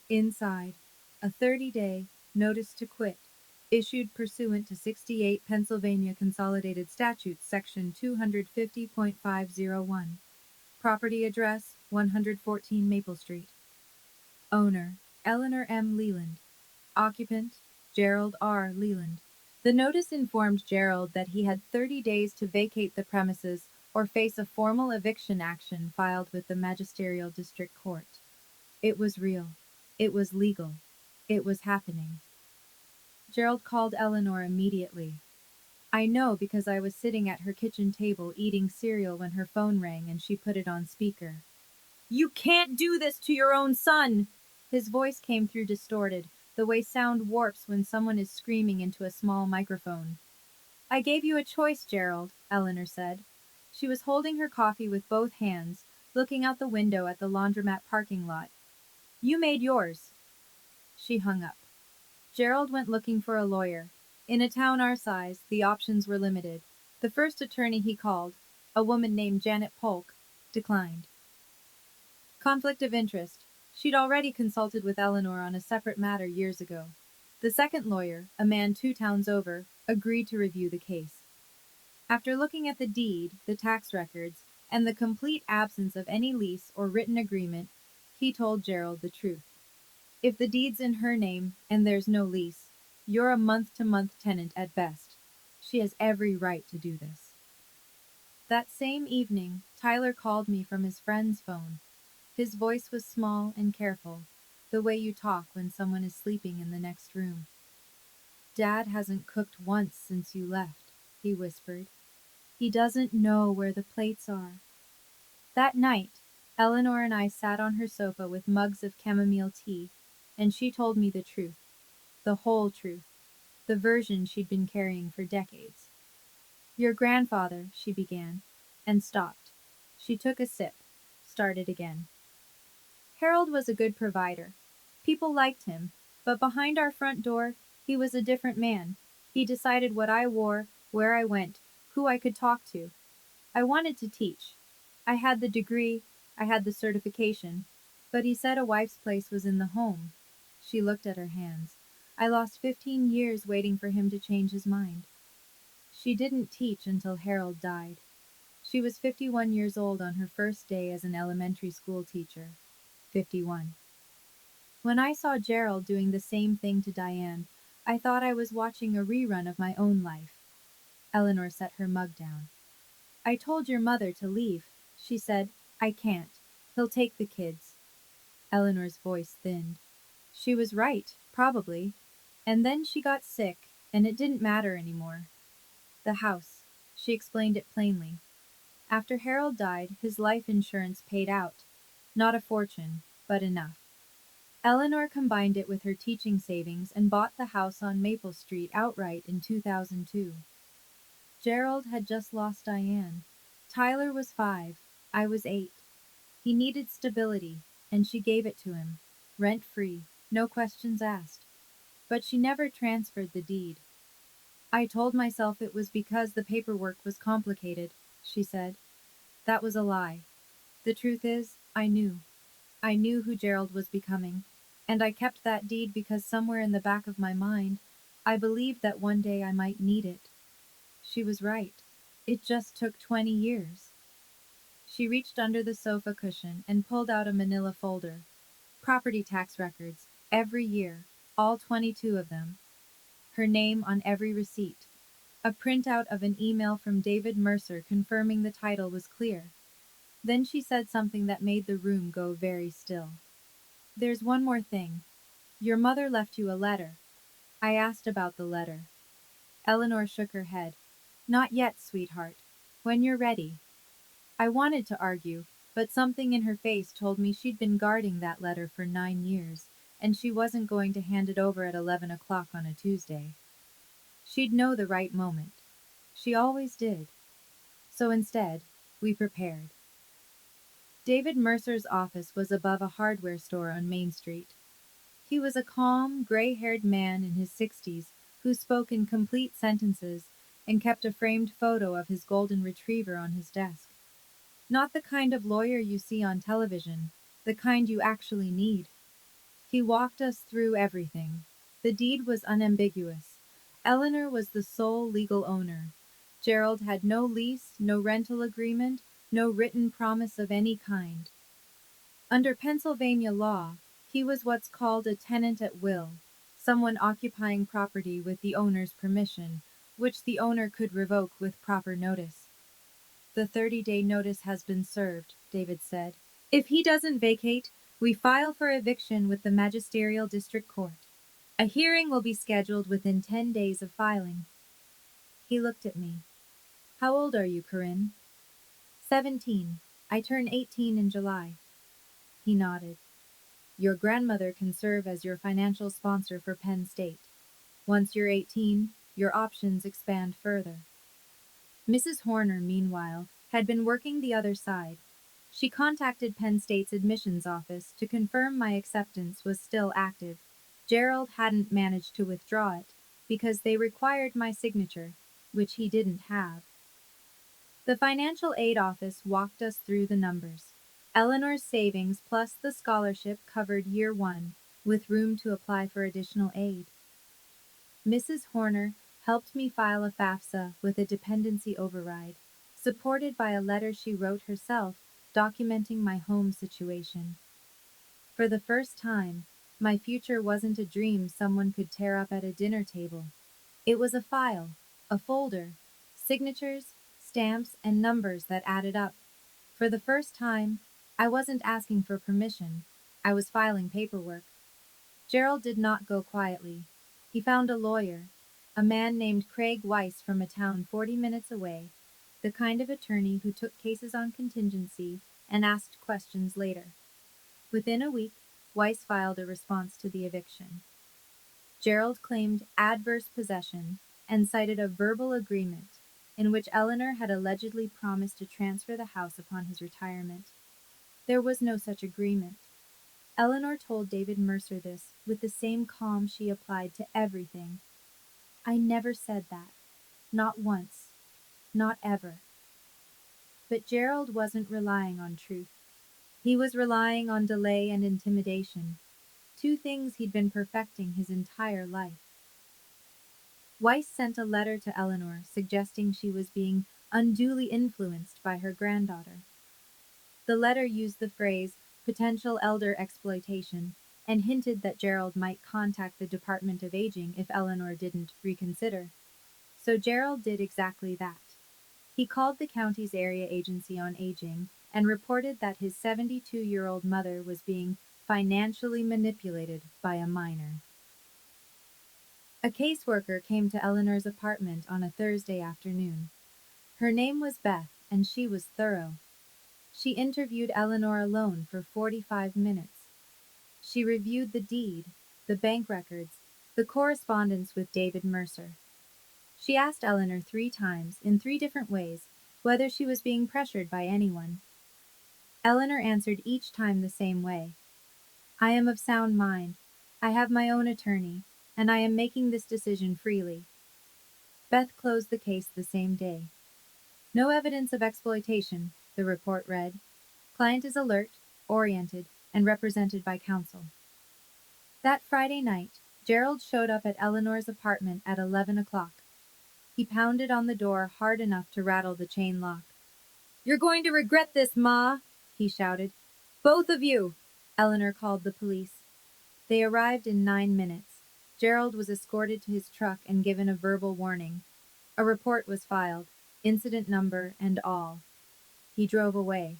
Inside, a 30-day notice to quit, issued pursuant to 68 Pennsylvania Consolidated Statutes, Section 250.501. Property address, 114 Maple Street. Owner, Eleanor M. Leland. Occupant, Gerald R. Leland. The notice informed Gerald that he had 30 days to vacate the premises or face a formal eviction action filed with the Magisterial District Court. It was real. It was legal. It was happening. Gerald called Eleanor immediately. I know because I was sitting at her kitchen table eating cereal when her phone rang and she put it on speaker. "You can't do this to your own son!" His voice came through distorted, the way sound warps when someone is screaming into a small microphone. "I gave you a choice, Gerald," Eleanor said. She was holding her coffee with both hands, looking out the window at the laundromat parking lot. "You made yours." She hung up. Gerald went looking for a lawyer. In a town our size, the options were limited. The first attorney he called, a woman named Janet Polk, declined. Conflict of interest. She'd already consulted with Eleanor on a separate matter years ago. The second lawyer, a man 2 towns over, agreed to review the case. After looking at the deed, the tax records, and the complete absence of any lease or written agreement, he told Gerald the truth. "If the deed's in her name, and there's no lease, you're a month-to-month tenant at best. She has every right to do this." That same evening, Tyler called me from his friend's phone. His voice was small and careful, the way you talk when someone is sleeping in the next room. "Dad hasn't cooked once since you left," he whispered. "He doesn't know where the plates are." That night, Eleanor and I sat on her sofa with mugs of chamomile tea, and she told me the truth. The whole truth. The version she'd been carrying for decades. "Your grandfather," she began, and stopped. She took a sip, started again. "Harold was a good provider. People liked him, but behind our front door, he was a different man. He decided what I wore, where I went, who I could talk to. I wanted to teach. I had the degree, I had the certification, but he said a wife's place was in the home. She looked at her hands. I lost 15 years waiting for him to change his mind. She didn't teach until Harold died. She was 51 years old on her first day as an elementary school teacher. 51. When I saw Gerald doing the same thing to Diane, I thought I was watching a rerun of my own life. Eleanor set her mug down. I told your mother to leave. She said, I can't. He'll take the kids. Eleanor's voice thinned. She was right, probably. And then she got sick, and it didn't matter anymore. The house. She explained it plainly. After Harold died, his life insurance paid out. Not a fortune, but enough. Eleanor combined it with her teaching savings and bought the house on Maple Street outright in 2002. Gerald had just lost Diane. Tyler was 5. I was 8. He needed stability, and she gave it to him. Rent-free, no questions asked. But she never transferred the deed. I told myself it was because the paperwork was complicated, she said. That was a lie. The truth is, I knew. I knew who Gerald was becoming, and I kept that deed because somewhere in the back of my mind, I believed that one day I might need it. She was right. It just took 20 years. She reached under the sofa cushion and pulled out a manila folder. Property tax records, every year, all 22 of them. Her name on every receipt. A printout of an email from David Mercer confirming the title was clear. Then she said something that made the room go very still. There's one more thing. Your mother left you a letter. I asked about the letter. Eleanor shook her head. Not yet, sweetheart. When you're ready. I wanted to argue, but something in her face told me she'd been guarding that letter for 9 years, and she wasn't going to hand it over at 11 o'clock on a Tuesday. She'd know the right moment. She always did. So instead, we prepared. David Mercer's office was above a hardware store on Main Street. He was a calm, gray-haired man in his 60s who spoke in complete sentences and kept a framed photo of his golden retriever on his desk. Not the kind of lawyer you see on television, the kind you actually need. He walked us through everything. The deed was unambiguous. Eleanor was the sole legal owner. Gerald had no lease, no rental agreement, no written promise of any kind. Under Pennsylvania law, he was what's called a tenant at will, someone occupying property with the owner's permission, which the owner could revoke with proper notice. The 30-day notice has been served, David said. If he doesn't vacate, we file for eviction with the Magisterial District Court. A hearing will be scheduled within 10 days of filing. He looked at me. How old are you, Corinne? 17. I turn 18 in July. He nodded. Your grandmother can serve as your financial sponsor for Penn State. Once you're 18, your options expand further. Mrs. Horner, meanwhile, had been working the other side. She contacted Penn State's admissions office to confirm my acceptance was still active. Gerald hadn't managed to withdraw it, because they required my signature, which he didn't have. The financial aid office walked us through the numbers. Eleanor's savings plus the scholarship covered year 1, with room to apply for additional aid. Mrs. Horner helped me file a FAFSA with a dependency override, supported by a letter she wrote herself documenting my home situation. For the first time, my future wasn't a dream someone could tear up at a dinner table. It was a file, a folder, signatures, stamps, and numbers that added up. For the first time, I wasn't asking for permission. I was filing paperwork. Gerald did not go quietly. He found a lawyer, a man named Craig Weiss from a town 40 minutes away, the kind of attorney who took cases on contingency and asked questions later. Within a week, Weiss filed a response to the eviction. Gerald claimed adverse possession and cited a verbal agreement in which Eleanor had allegedly promised to transfer the house upon his retirement. There was no such agreement. Eleanor told David Mercer this with the same calm she applied to everything. I never said that. Not once. Not ever. But Gerald wasn't relying on truth. He was relying on delay and intimidation, two things he'd been perfecting his entire life. Weiss sent a letter to Eleanor suggesting she was being unduly influenced by her granddaughter. The letter used the phrase potential elder exploitation and hinted that Gerald might contact the Department of Aging if Eleanor didn't reconsider. So Gerald did exactly that. He called the county's area agency on aging and reported that his 72-year-old mother was being financially manipulated by a minor. A caseworker came to Eleanor's apartment on a Thursday afternoon. Her name was Beth, and she was thorough. She interviewed Eleanor alone for 45 minutes. She reviewed the deed, the bank records, the correspondence with David Mercer. She asked Eleanor 3 times, in 3 different ways, whether she was being pressured by anyone. Eleanor answered each time the same way. I am of sound mind. I have my own attorney, and I am making this decision freely. Beth closed the case the same day. No evidence of exploitation, the report read. Client is alert, oriented, and represented by counsel. That Friday night, Gerald showed up at Eleanor's apartment at 11 o'clock. He pounded on the door hard enough to rattle the chain lock. You're going to regret this, Ma, he shouted. Both of you! Eleanor called the police. They arrived in 9 minutes. Gerald was escorted to his truck and given a verbal warning. A report was filed, incident number and all. He drove away.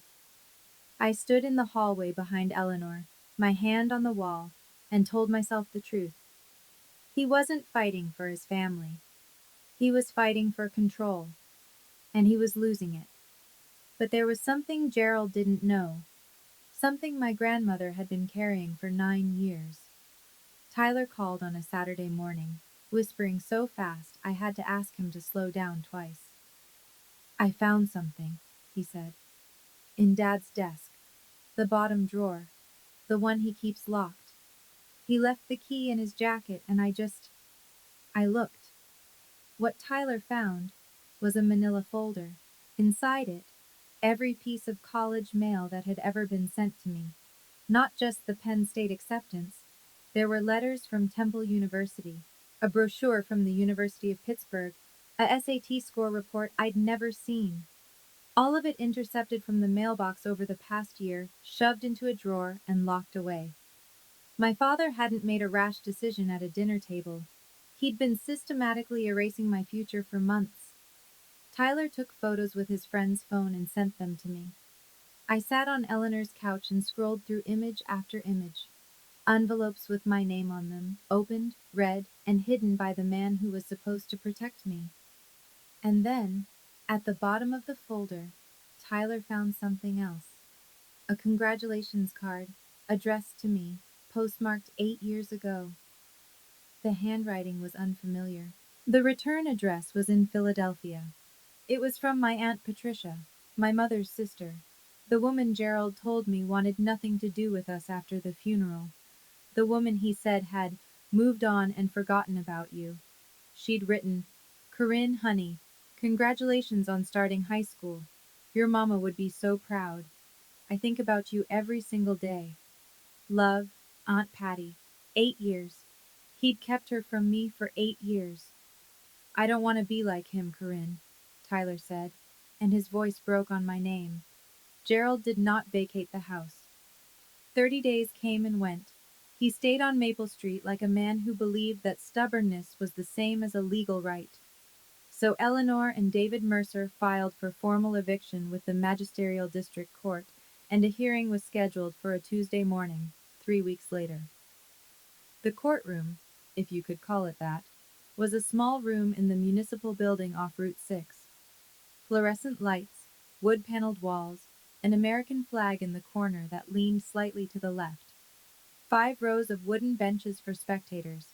I stood in the hallway behind Eleanor, my hand on the wall, and told myself the truth. He wasn't fighting for his family. He was fighting for control, and he was losing it. But there was something Gerald didn't know, something my grandmother had been carrying for 9 years. Tyler called on a Saturday morning, whispering so fast I had to ask him to slow down twice. I found something, he said. In Dad's desk. The bottom drawer. The one he keeps locked. He left the key in his jacket and I looked. What Tyler found was a manila folder. Inside it, every piece of college mail that had ever been sent to me. Not just the Penn State acceptance. There were letters from Temple University, a brochure from the University of Pittsburgh, a SAT score report I'd never seen. All of it intercepted from the mailbox over the past year, shoved into a drawer and locked away. My father hadn't made a rash decision at a dinner table. He'd been systematically erasing my future for months. Tyler took photos with his friend's phone and sent them to me. I sat on Eleanor's couch and scrolled through image after image. Envelopes with my name on them, opened, read, and hidden by the man who was supposed to protect me. And then, at the bottom of the folder, Tyler found something else. A congratulations card, addressed to me, postmarked 8 years ago. The handwriting was unfamiliar. The return address was in Philadelphia. It was from my Aunt Patricia, my mother's sister, the woman Gerald told me wanted nothing to do with us after the funeral. The woman he said had moved on and forgotten about you. She'd written, Corinne, honey, congratulations on starting high school. Your mama would be so proud. I think about you every single day. Love, Aunt Patty. 8 years. He'd kept her from me for 8 years. I don't want to be like him, Corinne, Tyler said, and his voice broke on my name. Gerald did not vacate the house. 30 days came and went. He stayed on Maple Street like a man who believed that stubbornness was the same as a legal right. So Eleanor and David Mercer filed for formal eviction with the Magisterial District Court, and a hearing was scheduled for a Tuesday morning, 3 weeks later. The courtroom, if you could call it that, was a small room in the municipal building off Route 6. Fluorescent lights, wood-paneled walls, an American flag in the corner that leaned slightly to the left. 5 rows of wooden benches for spectators.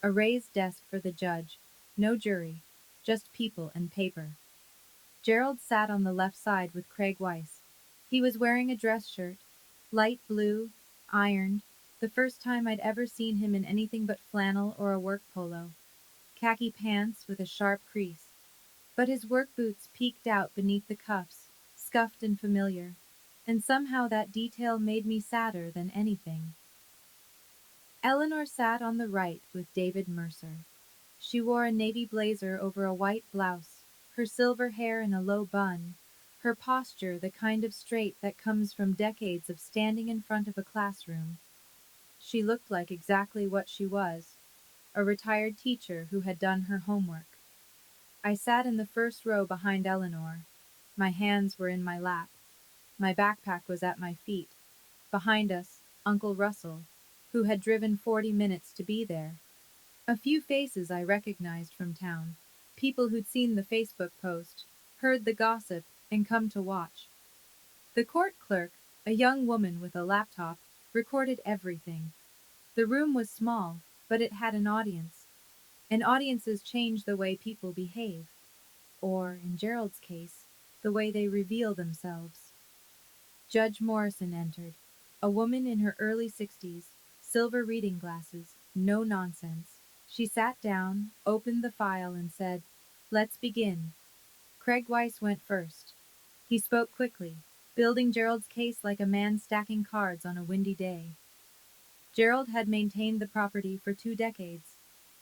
A raised desk for the judge. No jury, just people and paper. Gerald sat on the left side with Craig Weiss. He was wearing a dress shirt, light blue, ironed, the first time I'd ever seen him in anything but flannel or a work polo. Khaki pants with a sharp crease. But his work boots peeked out beneath the cuffs, scuffed and familiar, and somehow that detail made me sadder than anything. Eleanor sat on the right with David Mercer. She wore a navy blazer over a white blouse, her silver hair in a low bun, her posture the kind of straight that comes from decades of standing in front of a classroom. She looked like exactly what she was, a retired teacher who had done her homework. I sat in the first row behind Eleanor. My hands were in my lap. My backpack was at my feet. Behind us, Uncle Russell, who had driven 40 minutes to be there. A few faces I recognized from town, people who'd seen the Facebook post, heard the gossip, and come to watch. The court clerk, a young woman with a laptop, recorded everything. The room was small, but it had an audience. And audiences change the way people behave. Or, in Gerald's case, the way they reveal themselves. Judge Morrison entered, a woman in her early 60s, silver reading glasses, no nonsense. She sat down, opened the file, and said, "Let's begin." Craig Weiss went first. He spoke quickly, building Gerald's case like a man stacking cards on a windy day. Gerald had maintained the property for 2 decades.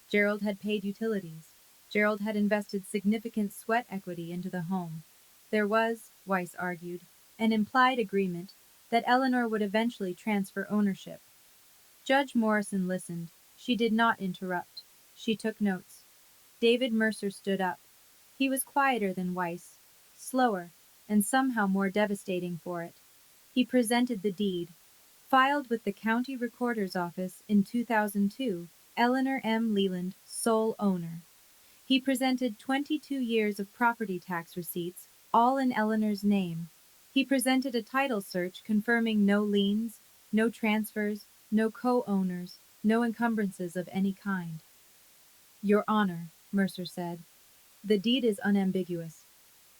Gerald had paid utilities. Gerald had invested significant sweat equity into the home. There was, Weiss argued, an implied agreement that Eleanor would eventually transfer ownership. Judge Morrison listened. She did not interrupt. She took notes. David Mercer stood up. He was quieter than Weiss, slower, and somehow more devastating for it. He presented the deed. Filed with the county recorder's office in 2002, Eleanor M. Leland, sole owner. He presented 22 years of property tax receipts, all in Eleanor's name. He presented a title search confirming no liens, no transfers, no co-owners, no encumbrances of any kind. Your Honor, Mercer said, the deed is unambiguous.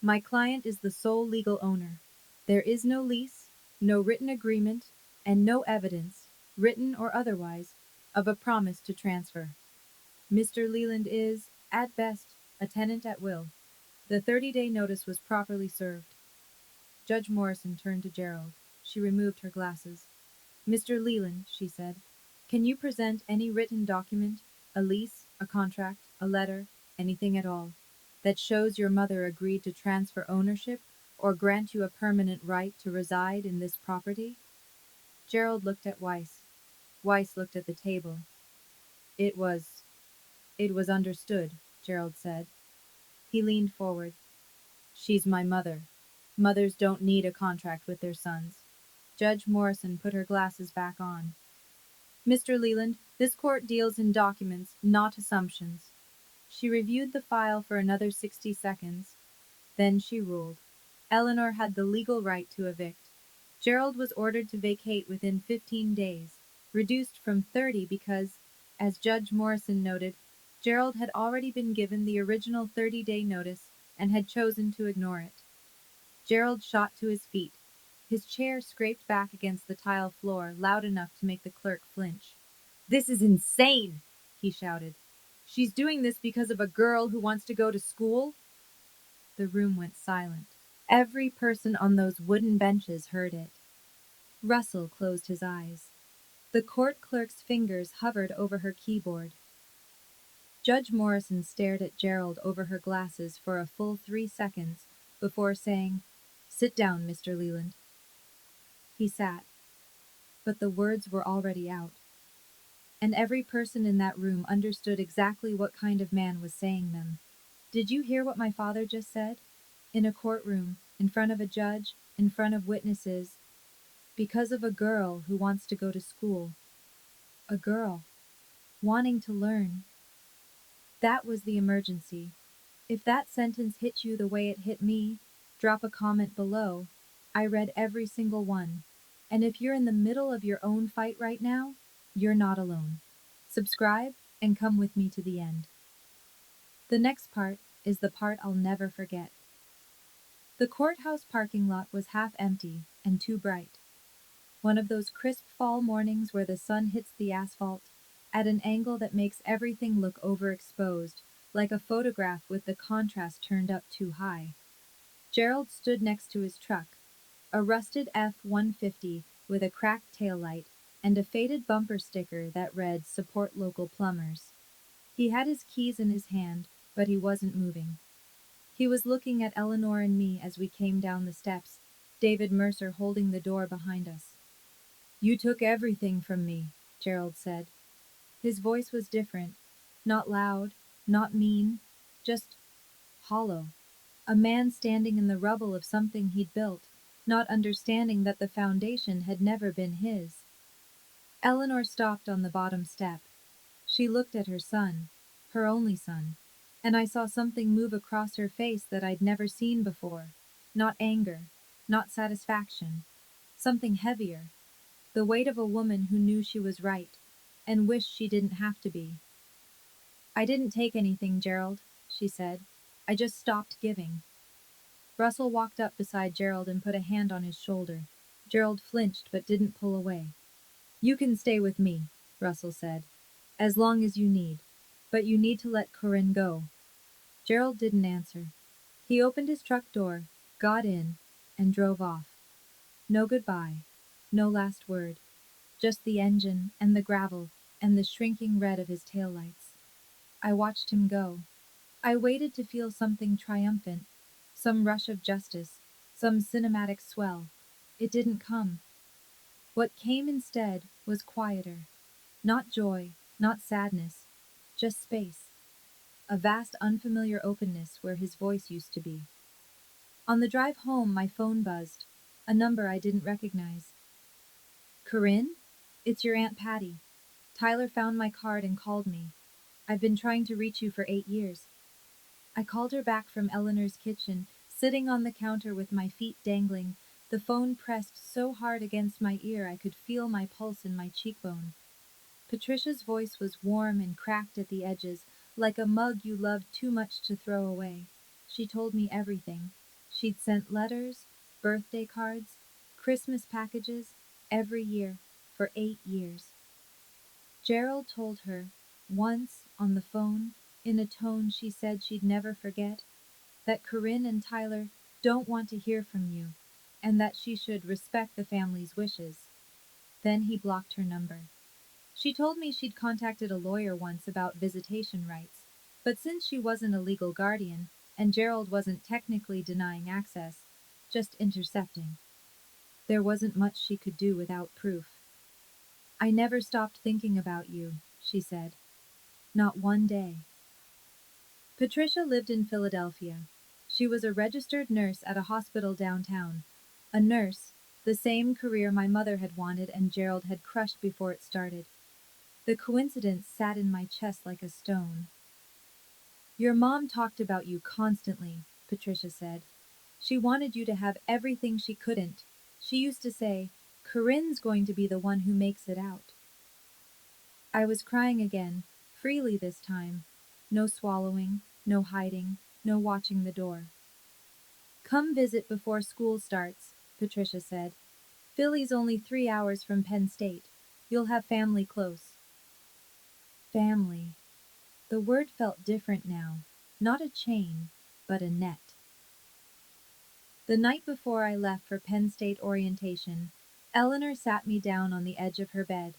My client is the sole legal owner. There is no lease, no written agreement, and no evidence, written or otherwise, of a promise to transfer. Mr. Leland is, at best, a tenant at will. The 30-day notice was properly served. Judge Morrison turned to Gerald. She removed her glasses. Mr. Leland, she said, can you present any written document, a lease, a contract, a letter, anything at all, that shows your mother agreed to transfer ownership or grant you a permanent right to reside in this property? Gerald looked at Weiss. Weiss looked at the table. It was understood, Gerald said. He leaned forward. She's my mother. Mothers don't need a contract with their sons. Judge Morrison put her glasses back on. Mr. Leland, this court deals in documents, not assumptions. She reviewed the file for another 60 seconds. Then she ruled. Eleanor had the legal right to evict. Gerald was ordered to vacate within 15 days, reduced from 30 because, as Judge Morrison noted, Gerald had already been given the original 30-day notice and had chosen to ignore it. Gerald shot to his feet. His chair scraped back against the tile floor loud enough to make the clerk flinch. "This is insane!" he shouted. "She's doing this because of a girl who wants to go to school?" The room went silent. Every person on those wooden benches heard it. Russell closed his eyes. The court clerk's fingers hovered over her keyboard. Judge Morrison stared at Gerald over her glasses for a full 3 seconds before saying, "Sit down, Mr. Leland." He sat, but the words were already out. And every person in that room understood exactly what kind of man was saying them. Did you hear what my father just said? In a courtroom, in front of a judge, in front of witnesses, because of a girl who wants to go to school. A girl, wanting to learn. That was the emergency. If that sentence hit you the way it hit me, drop a comment below. I read every single one. And if you're in the middle of your own fight right now, you're not alone. Subscribe and come with me to the end. The next part is the part I'll never forget. The courthouse parking lot was half empty and too bright. One of those crisp fall mornings where the sun hits the asphalt at an angle that makes everything look overexposed, like a photograph with the contrast turned up too high. Gerald stood next to his truck, a rusted F-150 with a cracked taillight and a faded bumper sticker that read "Support Local Plumbers." He had his keys in his hand, but he wasn't moving. He was looking at Eleanor and me as we came down the steps, David Mercer holding the door behind us. "You took everything from me," Gerald said. His voice was different, not loud, not mean, just hollow. A man standing in the rubble of something he'd built, not understanding that the foundation had never been his. Eleanor stopped on the bottom step. She looked at her son, her only son, and I saw something move across her face that I'd never seen before. Not anger, not satisfaction, something heavier, the weight of a woman who knew she was right, and wished she didn't have to be. "I didn't take anything, Gerald," she said. "I just stopped giving." Russell walked up beside Gerald and put a hand on his shoulder. Gerald flinched but didn't pull away. "You can stay with me," Russell said, "as long as you need. But you need to let Corinne go." Gerald didn't answer. He opened his truck door, got in, and drove off. No goodbye, no last word, just the engine and the gravel and the shrinking red of his taillights. I watched him go. I waited to feel something triumphant, some rush of justice, some cinematic swell. It didn't come. What came instead was quieter. Not joy, not sadness, just space. A vast unfamiliar openness where his voice used to be. On the drive home, my phone buzzed. A number I didn't recognize. "Corinne? It's your Aunt Patty. Tyler found my card and called me. I've been trying to reach you for 8 years." I called her back from Eleanor's kitchen, sitting on the counter with my feet dangling, the phone pressed so hard against my ear I could feel my pulse in my cheekbone. Patricia's voice was warm and cracked at the edges, like a mug you loved too much to throw away. She told me everything. She'd sent letters, birthday cards, Christmas packages, every year, for 8 years. Gerald told her, once on the phone, in a tone she said she'd never forget, that Corinne and Tyler don't want to hear from you, and that she should respect the family's wishes. Then he blocked her number. She told me she'd contacted a lawyer once about visitation rights, but since she wasn't a legal guardian, and Gerald wasn't technically denying access, just intercepting, there wasn't much she could do without proof. "I never stopped thinking about you," she said. "Not one day." Patricia lived in Philadelphia. She was a registered nurse at a hospital downtown. A nurse, the same career my mother had wanted and Gerald had crushed before it started. The coincidence sat in my chest like a stone. "Your mom talked about you constantly," Patricia said. "She wanted you to have everything she couldn't. She used to say, 'Corinne's going to be the one who makes it out.'" I was crying again, freely this time. No swallowing, no hiding, no watching the door. "Come visit before school starts," Patricia said. "Philly's only 3 hours from Penn State. You'll have family close." Family. The word felt different now. Not a chain, but a net. The night before I left for Penn State orientation, Eleanor sat me down on the edge of her bed.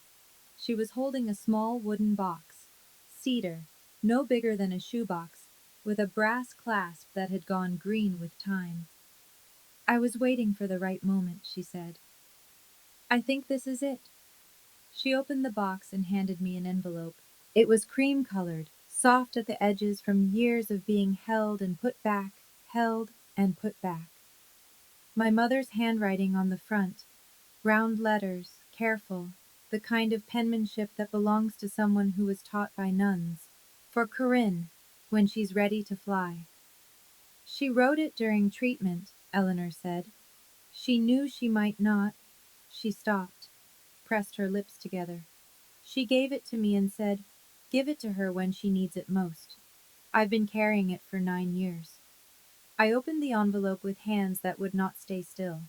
She was holding a small wooden box, cedar, no bigger than a shoebox, with a brass clasp that had gone green with time. "I was waiting for the right moment," she said. "I think this is it." She opened the box and handed me an envelope. It was cream-colored, soft at the edges from years of being held and put back, held and put back. My mother's handwriting on the front, round letters, careful, the kind of penmanship that belongs to someone who was taught by nuns. "For Corinne, when she's ready to fly." "She wrote it during treatment," Eleanor said. "She knew she might not." She stopped, pressed her lips together. "She gave it to me and said, 'Give it to her when she needs it most.' I've been carrying it for 9 years." I opened the envelope with hands that would not stay still.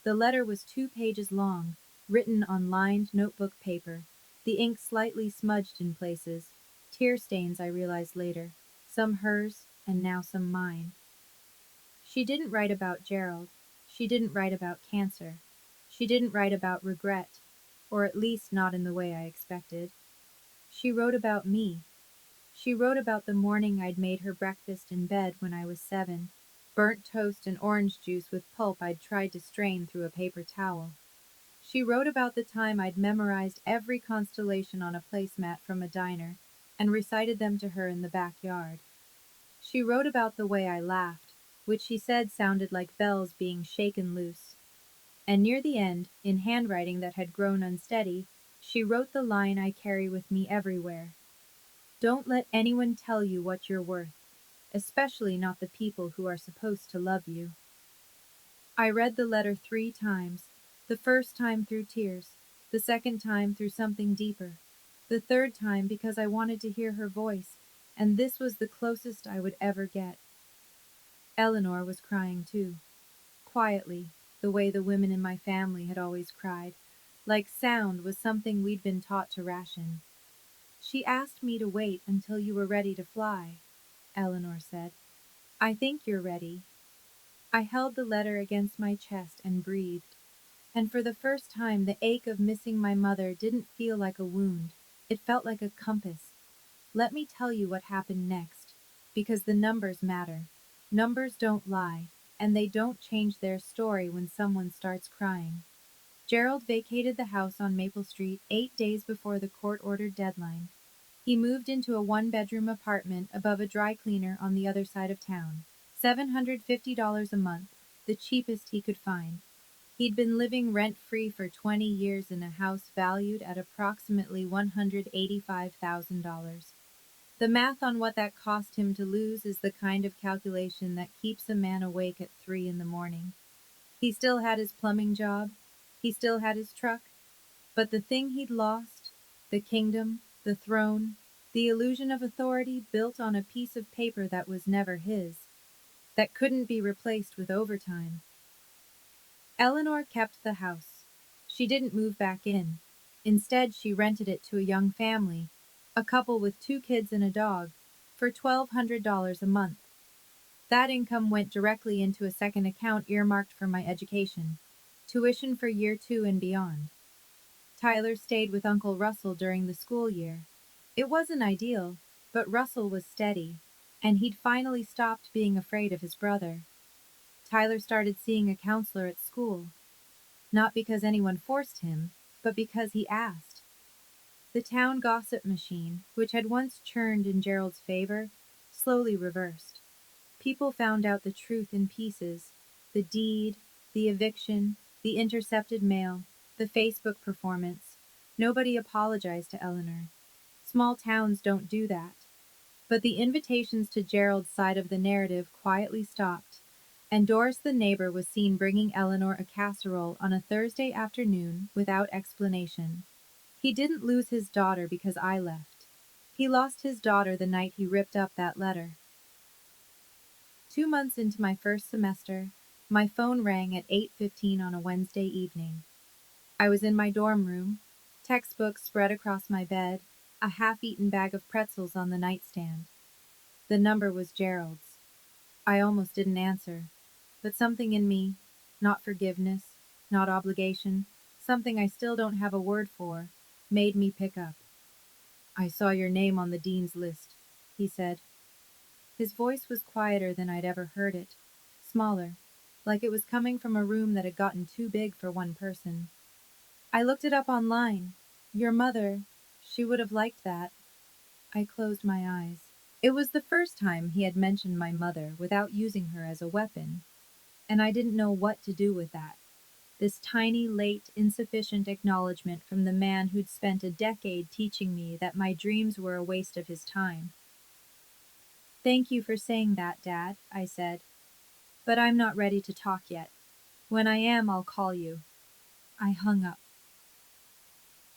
The letter was 2 pages long, written on lined notebook paper, the ink slightly smudged in places, tear stains I realized later, some hers and now some mine. She didn't write about Gerald. She didn't write about cancer. She didn't write about regret, or at least not in the way I expected. She wrote about me. She wrote about the morning I'd made her breakfast in bed when I was 7, burnt toast and orange juice with pulp I'd tried to strain through a paper towel. She wrote about the time I'd memorized every constellation on a placemat from a diner and recited them to her in the backyard. She wrote about the way I laughed, which she said sounded like bells being shaken loose. And near the end, in handwriting that had grown unsteady, she wrote the line I carry with me everywhere. Don't let anyone tell you what you're worth, especially not the people who are supposed to love you. I read the letter 3 times, the first time through tears, the second time through something deeper, the third time because I wanted to hear her voice, and this was the closest I would ever get. Eleanor was crying too, quietly, the way the women in my family had always cried, like sound was something we'd been taught to ration. She asked me to wait until you were ready to fly, Eleanor said. I think you're ready. I held the letter against my chest and breathed, and for the first time the ache of missing my mother didn't feel like a wound. It felt like a compass. Let me tell you what happened next, because the numbers matter. Numbers don't lie, and they don't change their story when someone starts crying. Gerald vacated the house on Maple Street 8 days before the court-ordered deadline. He moved into a one-bedroom apartment above a dry cleaner on the other side of town. $750 a month, the cheapest he could find. He'd been living rent-free for 20 years in a house valued at approximately $185,000. The math on what that cost him to lose is the kind of calculation that keeps a man awake at 3 in the morning. He still had his plumbing job. He still had his truck. But the thing he'd lost, the kingdom, the throne, the illusion of authority built on a piece of paper that was never his, that couldn't be replaced with overtime. Eleanor kept the house. She didn't move back in. Instead, she rented it to a young family, a couple with 2 kids and a dog, for $1,200 a month. That income went directly into a second account earmarked for my education, tuition for year 2 and beyond. Tyler stayed with Uncle Russell during the school year. It wasn't ideal, but Russell was steady, and he'd finally stopped being afraid of his brother. Tyler started seeing a counselor at school, not because anyone forced him, but because he asked. The town gossip machine, which had once churned in Gerald's favor, slowly reversed. People found out the truth in pieces: the deed, the eviction, the intercepted mail, the Facebook performance. Nobody apologized to Eleanor. Small towns don't do that. But the invitations to Gerald's side of the narrative quietly stopped, and Doris the neighbor was seen bringing Eleanor a casserole on a Thursday afternoon without explanation. He didn't lose his daughter because I left. He lost his daughter the night he ripped up that letter. 2 months into my first semester, my phone rang at 8:15 on a Wednesday evening. I was in my dorm room, textbooks spread across my bed, a half-eaten bag of pretzels on the nightstand. The number was Gerald's. I almost didn't answer, but something in me, not forgiveness, not obligation, something I still don't have a word for, made me pick up. I saw your name on the dean's list, he said. His voice was quieter than I'd ever heard it, smaller, like it was coming from a room that had gotten too big for one person. I looked it up online. Your mother, she would have liked that. I closed my eyes. It was the first time he had mentioned my mother without using her as a weapon, and I didn't know what to do with that. This tiny, late, insufficient acknowledgement from the man who'd spent a decade teaching me that my dreams were a waste of his time. Thank you for saying that, Dad, I said. But I'm not ready to talk yet. When I am, I'll call you. I hung up.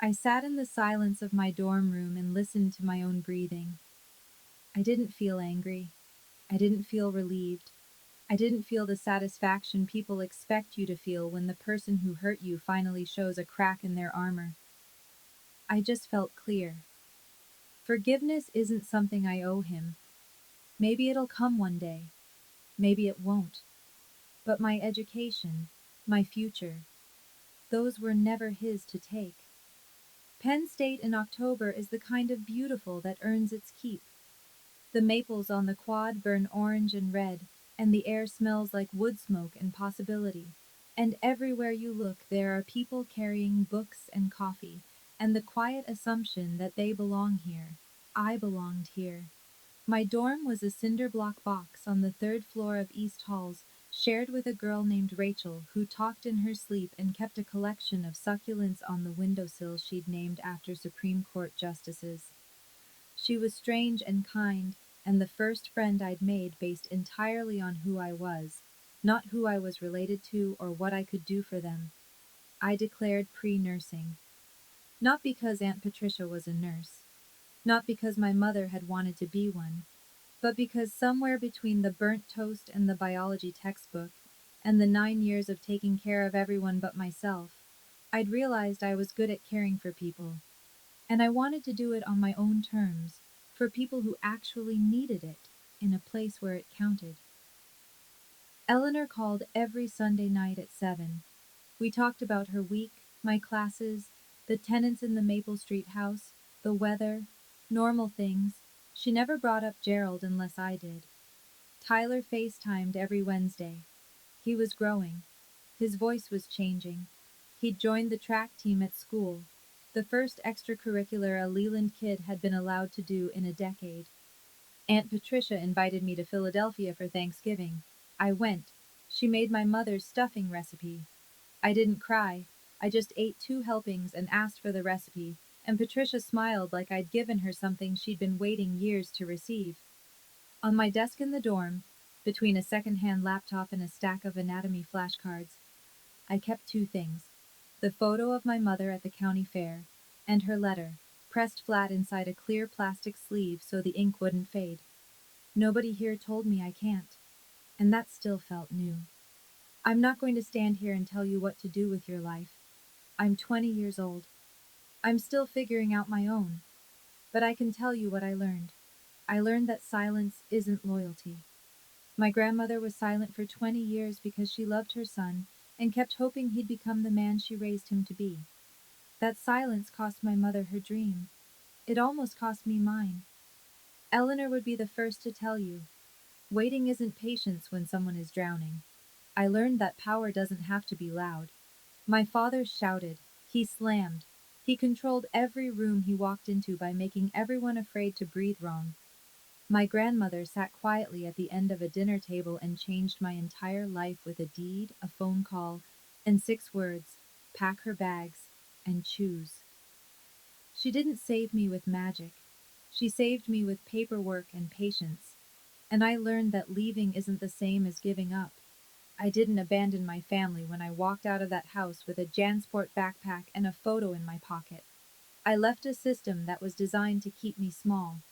I sat in the silence of my dorm room and listened to my own breathing. I didn't feel angry. I didn't feel relieved. I didn't feel the satisfaction people expect you to feel when the person who hurt you finally shows a crack in their armor. I just felt clear. Forgiveness isn't something I owe him. Maybe it'll come one day. Maybe it won't. But my education, my future, those were never his to take. Penn State in October is the kind of beautiful that earns its keep. The maples on the quad burn orange and red, and the air smells like wood smoke and possibility. And everywhere you look, there are people carrying books and coffee, and the quiet assumption that they belong here. I belonged here. My dorm was a cinder block box on the third floor of East Halls, shared with a girl named Rachel, who talked in her sleep and kept a collection of succulents on the windowsill she'd named after Supreme Court justices. She was strange and kind, and the first friend I'd made based entirely on who I was, not who I was related to or what I could do for them. I declared pre-nursing. Not because Aunt Patricia was a nurse, not because my mother had wanted to be one, but because somewhere between the burnt toast and the biology textbook, and the 9 years of taking care of everyone but myself, I'd realized I was good at caring for people, and I wanted to do it on my own terms, for people who actually needed it, in a place where it counted. Eleanor called every Sunday night at 7. We talked about her week, my classes, the tenants in the Maple Street house, the weather, normal things. She never brought up Gerald unless I did. Tyler FaceTimed every Wednesday. He was growing. His voice was changing. He'd joined the track team at school, the first extracurricular a Leland kid had been allowed to do in a decade. Aunt Patricia invited me to Philadelphia for Thanksgiving. I went. She made my mother's stuffing recipe. I didn't cry. I just ate 2 helpings and asked for the recipe, and Patricia smiled like I'd given her something she'd been waiting years to receive. On my desk in the dorm, between a second-hand laptop and a stack of anatomy flashcards, I kept 2 things: the photo of my mother at the county fair, and her letter, pressed flat inside a clear plastic sleeve so the ink wouldn't fade. Nobody here told me I can't, and that still felt new. I'm not going to stand here and tell you what to do with your life. I'm 20 years old. I'm still figuring out my own, but I can tell you what I learned. I learned that silence isn't loyalty. My grandmother was silent for 20 years because she loved her son and kept hoping he'd become the man she raised him to be. That silence cost my mother her dream. It almost cost me mine. Eleanor would be the first to tell you. Waiting isn't patience when someone is drowning. I learned that power doesn't have to be loud. My father shouted. He slammed. He controlled every room he walked into by making everyone afraid to breathe wrong. My grandmother sat quietly at the end of a dinner table and changed my entire life with a deed, a phone call, and 6 words: pack her bags and choose. She didn't save me with magic. She saved me with paperwork and patience. And I learned that leaving isn't the same as giving up. I didn't abandon my family when I walked out of that house with a Jansport backpack and a photo in my pocket. I left a system that was designed to keep me small,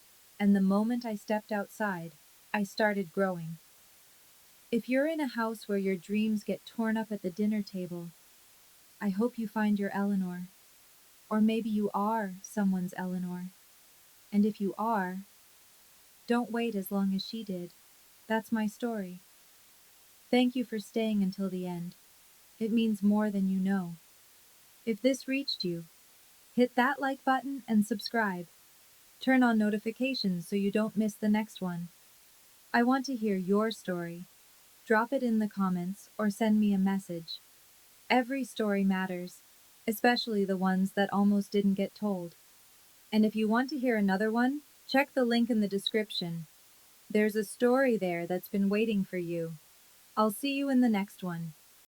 and the moment I stepped outside, I started growing. If you're in a house where your dreams get torn up at the dinner table, I hope you find your Eleanor. Or maybe you are someone's Eleanor. And if you are, don't wait as long as she did. That's my story. Thank you for staying until the end. It means more than you know. If this reached you, hit that like button and subscribe. Turn on notifications so you don't miss the next one. I want to hear your story. Drop it in the comments or send me a message. Every story matters, especially the ones that almost didn't get told. And if you want to hear another one, check the link in the description. There's a story there that's been waiting for you. I'll see you in the next one.